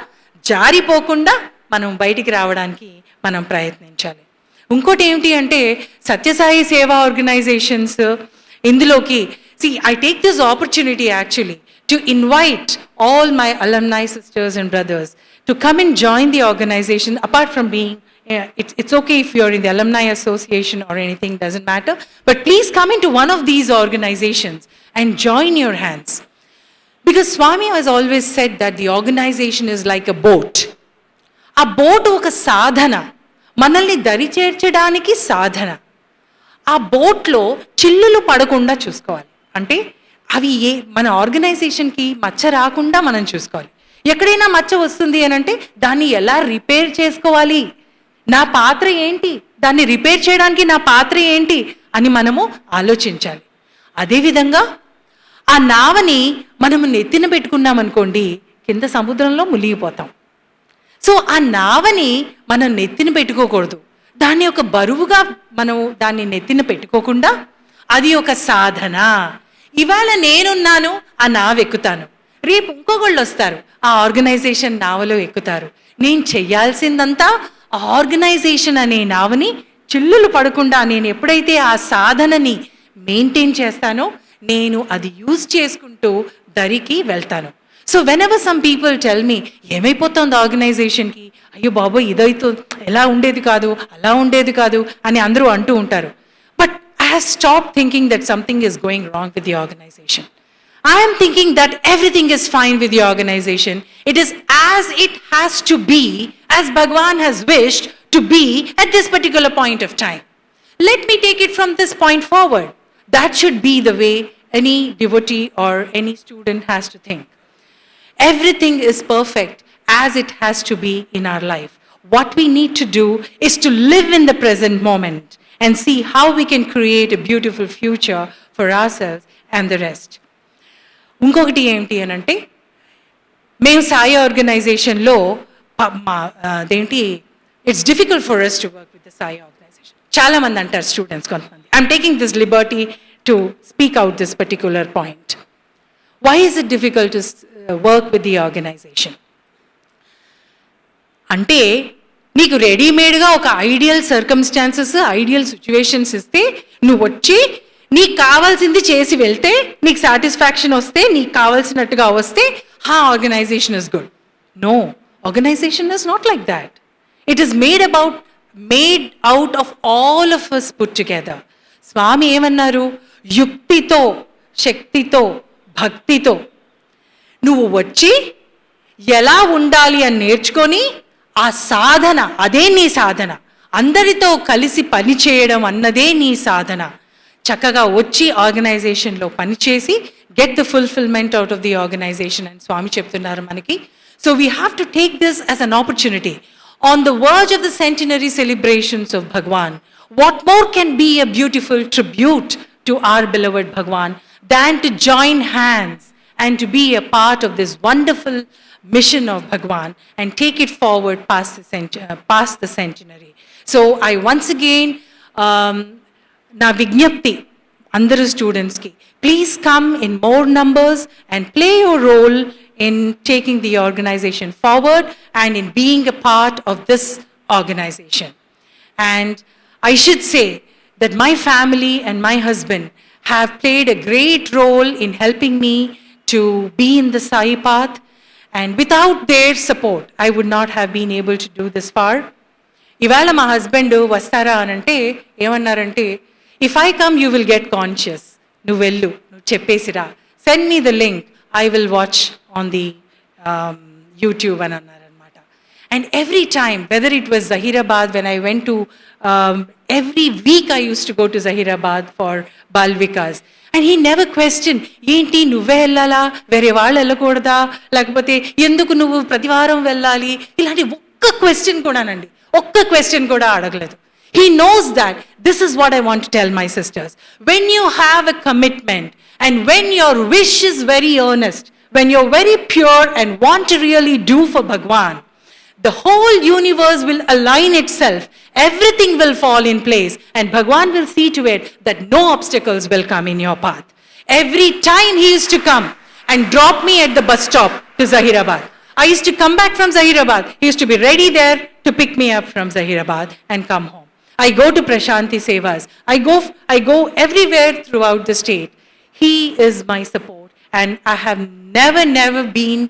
జారిపోకుండా మనం బయటికి రావడానికి మనం ప్రయత్నించాలి. ఇంకోటి ఏమిటి అంటే సత్యసాయి సేవా ఆర్గనైజేషన్స్ ఇందులోకి I take this opportunity actually to invite all my alumni sisters and brothers to come and join the organization. Apart from being, it's okay if you're in the alumni association or anything, doesn't matter. But please come into one of these organizations and join your hands. Because Swami has always said that the organization is like a boat. A boat oka sadhana. మనల్ని దరి చేర్చడానికి సాధన. ఆ బోట్లో చిల్లులు పడకుండా చూసుకోవాలి. అంటే అవి మన ఆర్గనైజేషన్కి మచ్చ రాకుండా మనం చూసుకోవాలి. ఎక్కడైనా మచ్చ వస్తుంది అని అంటే దాన్ని ఎలా రిపేర్ చేసుకోవాలి, నా పాత్ర ఏంటి, దాన్ని రిపేర్ చేయడానికి నా పాత్ర ఏంటి అని మనము ఆలోచించాలి. అదేవిధంగా ఆ నావని మనము నెత్తిన పెట్టుకున్నామనుకోండి, కింద సముద్రంలో మునిగిపోతాం. సో ఆ నావని మనం నెత్తిన పెట్టుకోకూడదు. దాన్ని ఒక బరువుగా మనం దాన్ని నెత్తిన పెట్టుకోకుండా అది ఒక సాధన. ఇవాళ నేనున్నాను, ఆ నావ ఎక్కుతాను, రేపు ఇంకొకళ్ళు వస్తారు, ఆ ఆర్గనైజేషన్ నావలో ఎక్కుతారు. నేను చెయ్యాల్సిందంతా ఆ ఆర్గనైజేషన్ అనే నావని చిల్లులు పడకుండా నేను ఎప్పుడైతే ఆ సాధనని మెయింటైన్ చేస్తానో నేను అది యూజ్ చేసుకుంటూ దరికి వెళ్తాను. So whenever some people tell me ఏమైపోతుంది ఆర్గనైజేషన్కి, అయ్యో బాబోయ్ ఇదైతే ఎలా ఉండేది కాదు, అలా ఉండేది కాదు అని అందరూ అంటూ ఉంటారు. But I have stopped thinking that something is going wrong with the organization. I am thinking that everything is fine with the organization. It is as it has to be, as Bhagwan has wished to be at this particular point of time. Let me take it from this point forward. That should be the way any devotee or any student has to think. Everything is perfect as it has to be in our life. What we need to do is to live in the present moment and see how we can create a beautiful future for ourselves and the rest. ఇంకొకటి ఏంటి అని అంటే మేము సాయి ఆర్గనైజేషన్లో అదేంటి it's difficult for us to work with the Sai organisation. చాలామంది అంటారు students, కొంతమంది. I'm taking this liberty to speak out this particular point. Why is it difficult to work with the organization? అంటే నీకు రెడీమేడ్గా ఒక ఐడియల్ సర్కమ్స్టాన్సెస్, ఐడియల్ సిచ్యువేషన్స్ ఇస్తే నువ్వు వచ్చి నీకు కావాల్సింది చేసి వెళ్తే, నీకు సాటిస్ఫాక్షన్ వస్తే, నీకు కావాల్సినట్టుగా వస్తే organisation is good. No, organisation is not like that. It is made out of all of us put together. Swami ఏమన్నారు, యుక్తితో, శక్తితో, భక్తితో నువ్వు వచ్చి ఎలా ఉండాలి అని నేర్చుకొని ఆ సాధన, అదే నీ సాధన. అందరితో కలిసి పని చేయడం అన్నదే నీ సాధన. చక్కగా వచ్చి ఆర్గనైజేషన్లో పనిచేసి get the fulfilment out of the organisation అని స్వామి చెప్తున్నారు మనకి. So we have to take this as an opportunity. On the verge of the centenary celebrations of Bhagwan, what more can be a beautiful tribute to our beloved Bhagwan than to join hands and to be a part of this wonderful mission of Bhagwan and take it forward past the centenary. So I once again, na vignapti andaru students ki, please come in more numbers and play your role in taking the organization forward and in being a part of this organization. And I should say that my family and my husband have played a great role in helping me to be in the Sai path, and without their support I would not have been able to do this far. ఇవాళ మా husband వస్తారా అని అంటే ఏమన్నారంటే, if I come you will get conscious, నువ్వు వెళ్ళు, నువ్వు చెప్పేసిరా, send me the link, I will watch on the YouTube and annarannamata. And every time, whether it was Zahirabad, when I went to, every week I used to go to Zahirabad for Balvikas. And he never questioned, ఏంటి నువ్వే వెళ్ళాలా, వేరే వాళ్ళు వెళ్ళకూడదా, లేకపోతే ఎందుకు నువ్వు ప్రతివారం వెళ్ళాలి, ఇలాంటి ఒక్క క్వశ్చన్ కూడానండి, ఒక్క క్వశ్చన్ కూడా అడగలేదు. He knows that this is what I want to tell my sisters. When you have a commitment and when your wish is very earnest, when you're very pure and want to really do for Bhagwan, the whole universe will align itself. Everything will fall in place and Bhagwan will see to it that no obstacles will come in your path. Every time he used to come and drop me at the bus stop to Zahirabad, I used to come back from Zahirabad. He used to be ready there to pick me up from Zahirabad and come home. I go to Prashanti Sevas. I go everywhere throughout the state. He is my support and I have never been,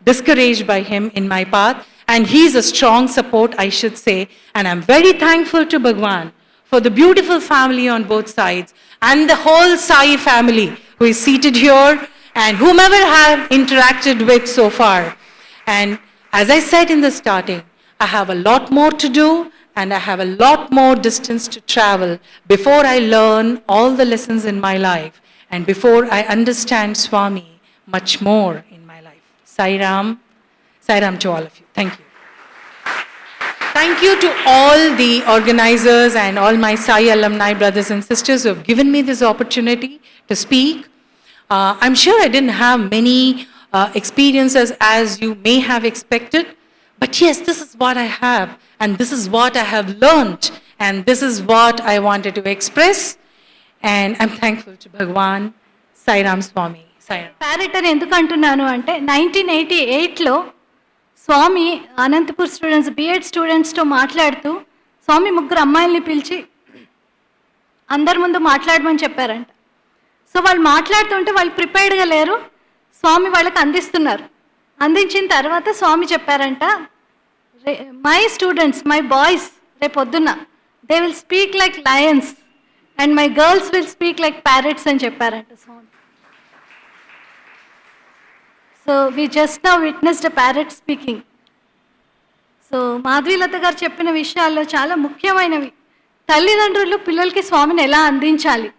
discouraged by him in my path. And he's a strong support, I should say. And I'm very thankful to Bhagwan for the beautiful family on both sides and the whole Sai family who is seated here and whomever I have interacted with so far. And as I said in the starting, I have a lot more to do and I have a lot more distance to travel before I learn all the lessons in my life and before I understand Swami much more in my life. Sai Ram to all of you. Thank you. Thank you to all the organizers and all my Sai alumni brothers and sisters who have given me this opportunity to speak. I'm sure I didn't have many experiences as you may have expected, but yes, this is what I have and this is what I have learned and this is what I wanted to express and I'm thankful to Bhagwan. Sai Ram Swami. Sai Ram. Parrot అని ఎందుకు అంటున్నాను అంటే 1988లో స్వామి Anantapur students BEd స్టూడెంట్స్తో మాట్లాడుతూ స్వామి ముగ్గురు అమ్మాయిల్ని పిలిచి అందరి ముందు మాట్లాడమని చెప్పారంట. సో వాళ్ళు మాట్లాడుతుంటే వాళ్ళు ప్రిపేర్డ్గా లేరు, స్వామి వాళ్ళకి అందిస్తున్నారు. అందించిన తర్వాత స్వామి చెప్పారంట, మై స్టూడెంట్స్, మై బాయ్స్ రేపొద్దున్న they will speak like lions and my girls will speak like parrots అని చెప్పారంట Swami. So we just now witnessed a parrot speaking. So Madhavilatha garu చెప్పిన విషయాల్లో చాలా ముఖ్యమైనవి. తల్లిదండ్రులు పిల్లలకి స్వామిని ఎలా అందించాలి,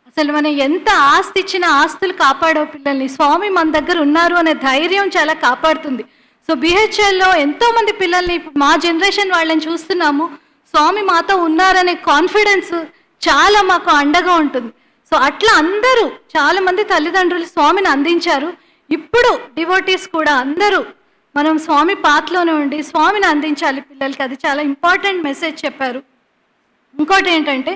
అసలు మనం ఎంత ఆస్తి ఇచ్చినా ఆస్తులు కాపాడో పిల్లల్ని, స్వామి మన దగ్గర ఉన్నారు అనే ధైర్యం చాలా కాపాడుతుంది. సో బిహెచ్ఎల్లో ఎంతోమంది పిల్లల్ని మా జనరేషన్ వాళ్ళని చూస్తున్నాము, స్వామి మాతో ఉన్నారనే కాన్ఫిడెన్స్ చాలా మాకు అండగా ఉంటుంది. సో అట్లా అందరూ చాలామంది తల్లిదండ్రులు స్వామిని అందించారు. ఇప్పుడు డివోటీస్ కూడా అందరూ మనం స్వామి పాత్రలోనే ఉండి స్వామిని అందించాలి పిల్లలకి. అది చాలా ఇంపార్టెంట్ మెసేజ్ చెప్పారు. ఇంకోటి ఏంటంటే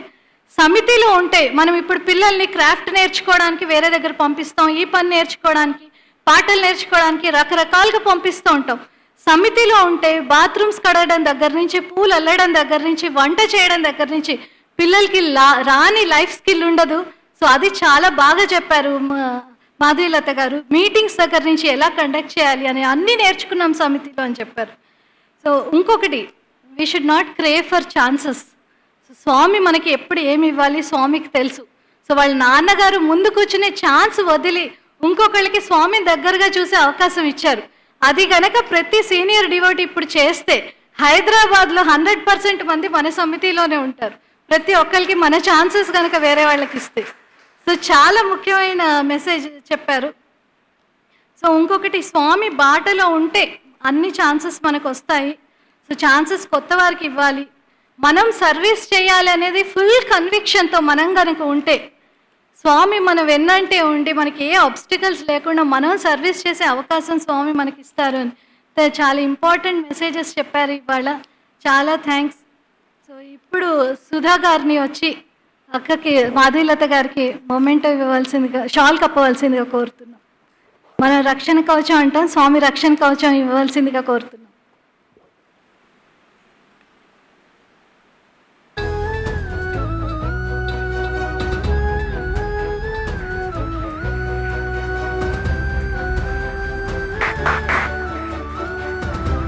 సమితిలో ఉంటే మనం ఇప్పుడు పిల్లల్ని క్రాఫ్ట్ నేర్చుకోవడానికి వేరే దగ్గర పంపిస్తాం, ఈ పని నేర్చుకోవడానికి, పాటలు నేర్చుకోవడానికి రకరకాలుగా పంపిస్తూ ఉంటాం. సమితిలో ఉంటే బాత్రూమ్స్ కడగడం దగ్గర నుంచి, పూలు అల్లడం దగ్గర నుంచి, వంట చేయడం దగ్గర నుంచి పిల్లలకి రాని లైఫ్ స్కిల్ ఉండదు. సో అది చాలా బాగా చెప్పారు మాధవీలత గారు. మీటింగ్స్ దగ్గర నుంచి ఎలా కండక్ట్ చేయాలి అని అన్నీ నేర్చుకున్నాం సమితిలో అని చెప్పారు. సో ఇంకొకటి, we should not crave for chances. Swami మనకి ఎప్పుడు ఏమి ఇవ్వాలి స్వామికి తెలుసు. సో వాళ్ళ నాన్నగారు ముందు కూర్చునే ఛాన్స్ వదిలి ఇంకొకళ్ళకి స్వామిని దగ్గరగా చూసే అవకాశం ఇచ్చారు. అది గనక ప్రతి సీనియర్ డివోటీ ఇప్పుడు చేస్తే హైదరాబాద్లో 100% మంది మన సమితిలోనే ఉంటారు. ప్రతి ఒక్కరికి మన ఛాన్సెస్ కనుక వేరే వాళ్ళకి ఇస్తే. సో చాలా ముఖ్యమైన మెసేజ్ చెప్పారు. సో ఇంకొకటి, స్వామి బాటలో ఉంటే అన్ని ఛాన్సెస్ మనకు వస్తాయి. సో ఛాన్సెస్ కొత్త వారికి ఇవ్వాలి, మనం సర్వీస్ చేయాలి అనేది ఫుల్ కన్విక్షన్తో మనం కనుక ఉంటే, స్వామి మనం వెన్నంటే ఉండి మనకి ఏ ఆబ్స్టికల్స్ లేకుండా మనం సర్వీస్ చేసే అవకాశం స్వామి మనకి ఇస్తారు అని చాలా ఇంపార్టెంట్ మెసేజెస్ చెప్పారు ఇవాళ. చాలా థ్యాంక్స్. సో ఇప్పుడు సుధా గారిని వచ్చి అక్కకి మాధవీలత గారికి మొమెంటో ఇవ్వవలసిందిగా, షాల్ కప్పవలసిందిగా కోరుతున్నాం. మనం రక్షణ కవచం అంటాం, స్వామి రక్షణ కవచం ఇవ్వవలసిందిగా కోరుతున్నాం.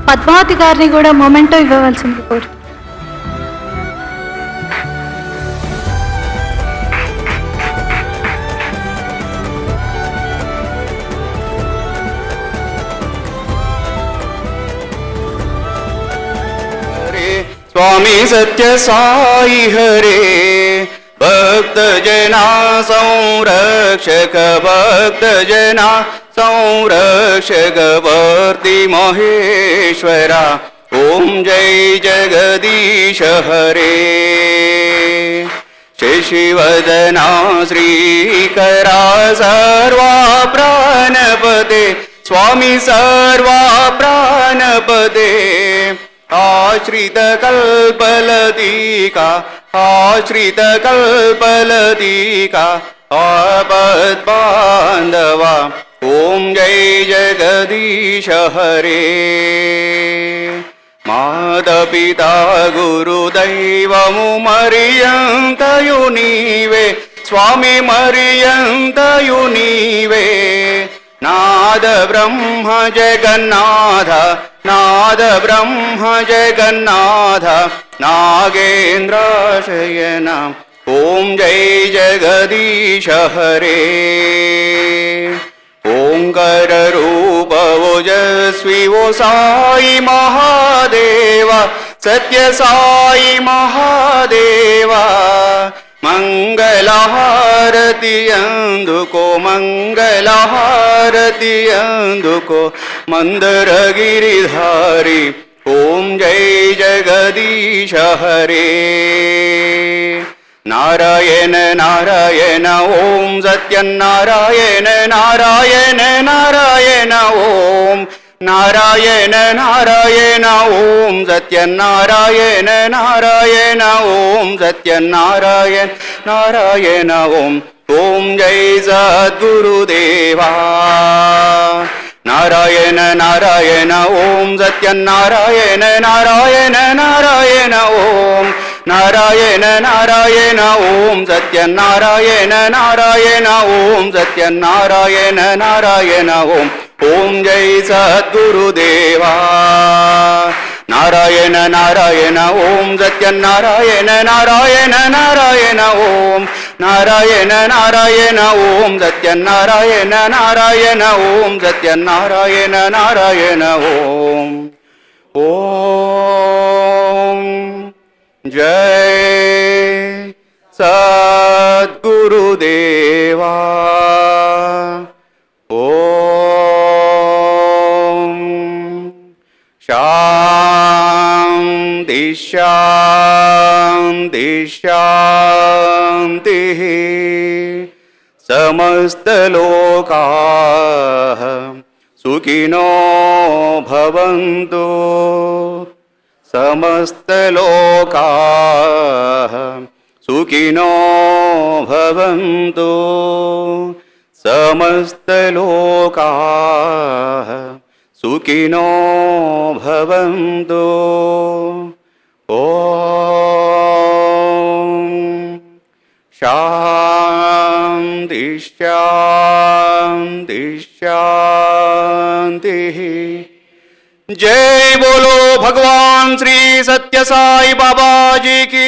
పద్మావతి గారిని కూడా మొమెంటో ఇవ్వవలసింది కోరు. स्वामी सत्य साई हरे भक्त जना संरक्षक भक्त जना संरक्षक वर्ति महेश्वरा ओम जय जगदीश हरे शशिवदना श्रीकरा सर्वा प्राणपदे स्वामी सर्वा प्राणपदे आश्रित कल्पलतिका आश्रित कल्पलतिका आपद्बान्धवा ओम जय जगदीश हरे मातापिता गुरुदैवमु मरियन्तयु नीवे स्वामी मरियन्तयु नीवे नाद ब्रह्म जगन्नाथ नाद ब्रह्म जगन्नाथ नागेन्द्र शयन ओम जय जगदीश हरे ओंकार रूप ओजस्वी वो साई महादेवा सत्य साई महादेवा मंगलहारति अंदुको मंगलहारति अंदुको मंदर गिरिधारी ओम जय जगदीश हरे नारायण नारायण ओम सत्यनारायण नारायण नारायण ओम नारायण नारायण ओम सत्यनारायण नारायण ओम सत्यनारायण नारायण ओम ओम जय सद्गुरुदेवा नारायण नारायण ओम सत्यनारायण नारायण नारायण ओम नारायण नारायण ओम सत्यनारायण नारायण ओम सत्यनारायण नारायण ओम ओम जय सद्गुरुदेवा नारायण नारायण ओम सत्यनारायण नारायण नारायण ओम नारायण नारायण ओम सत्यनारायण नारायण ओम सत्यनारायण नारायण ओम ओम जय सद्गुरुदेवा ओम शांति शांति शांति समस्त लोकाः सुखिनो भवन्तु समस्त लोकाः सुखिनो भवन्तु समस्त लोकाः सुखिनो भवन्तु ओम शांति शांति शांति जय बोलो भगवान श्री सत्य साई बाबा जी की।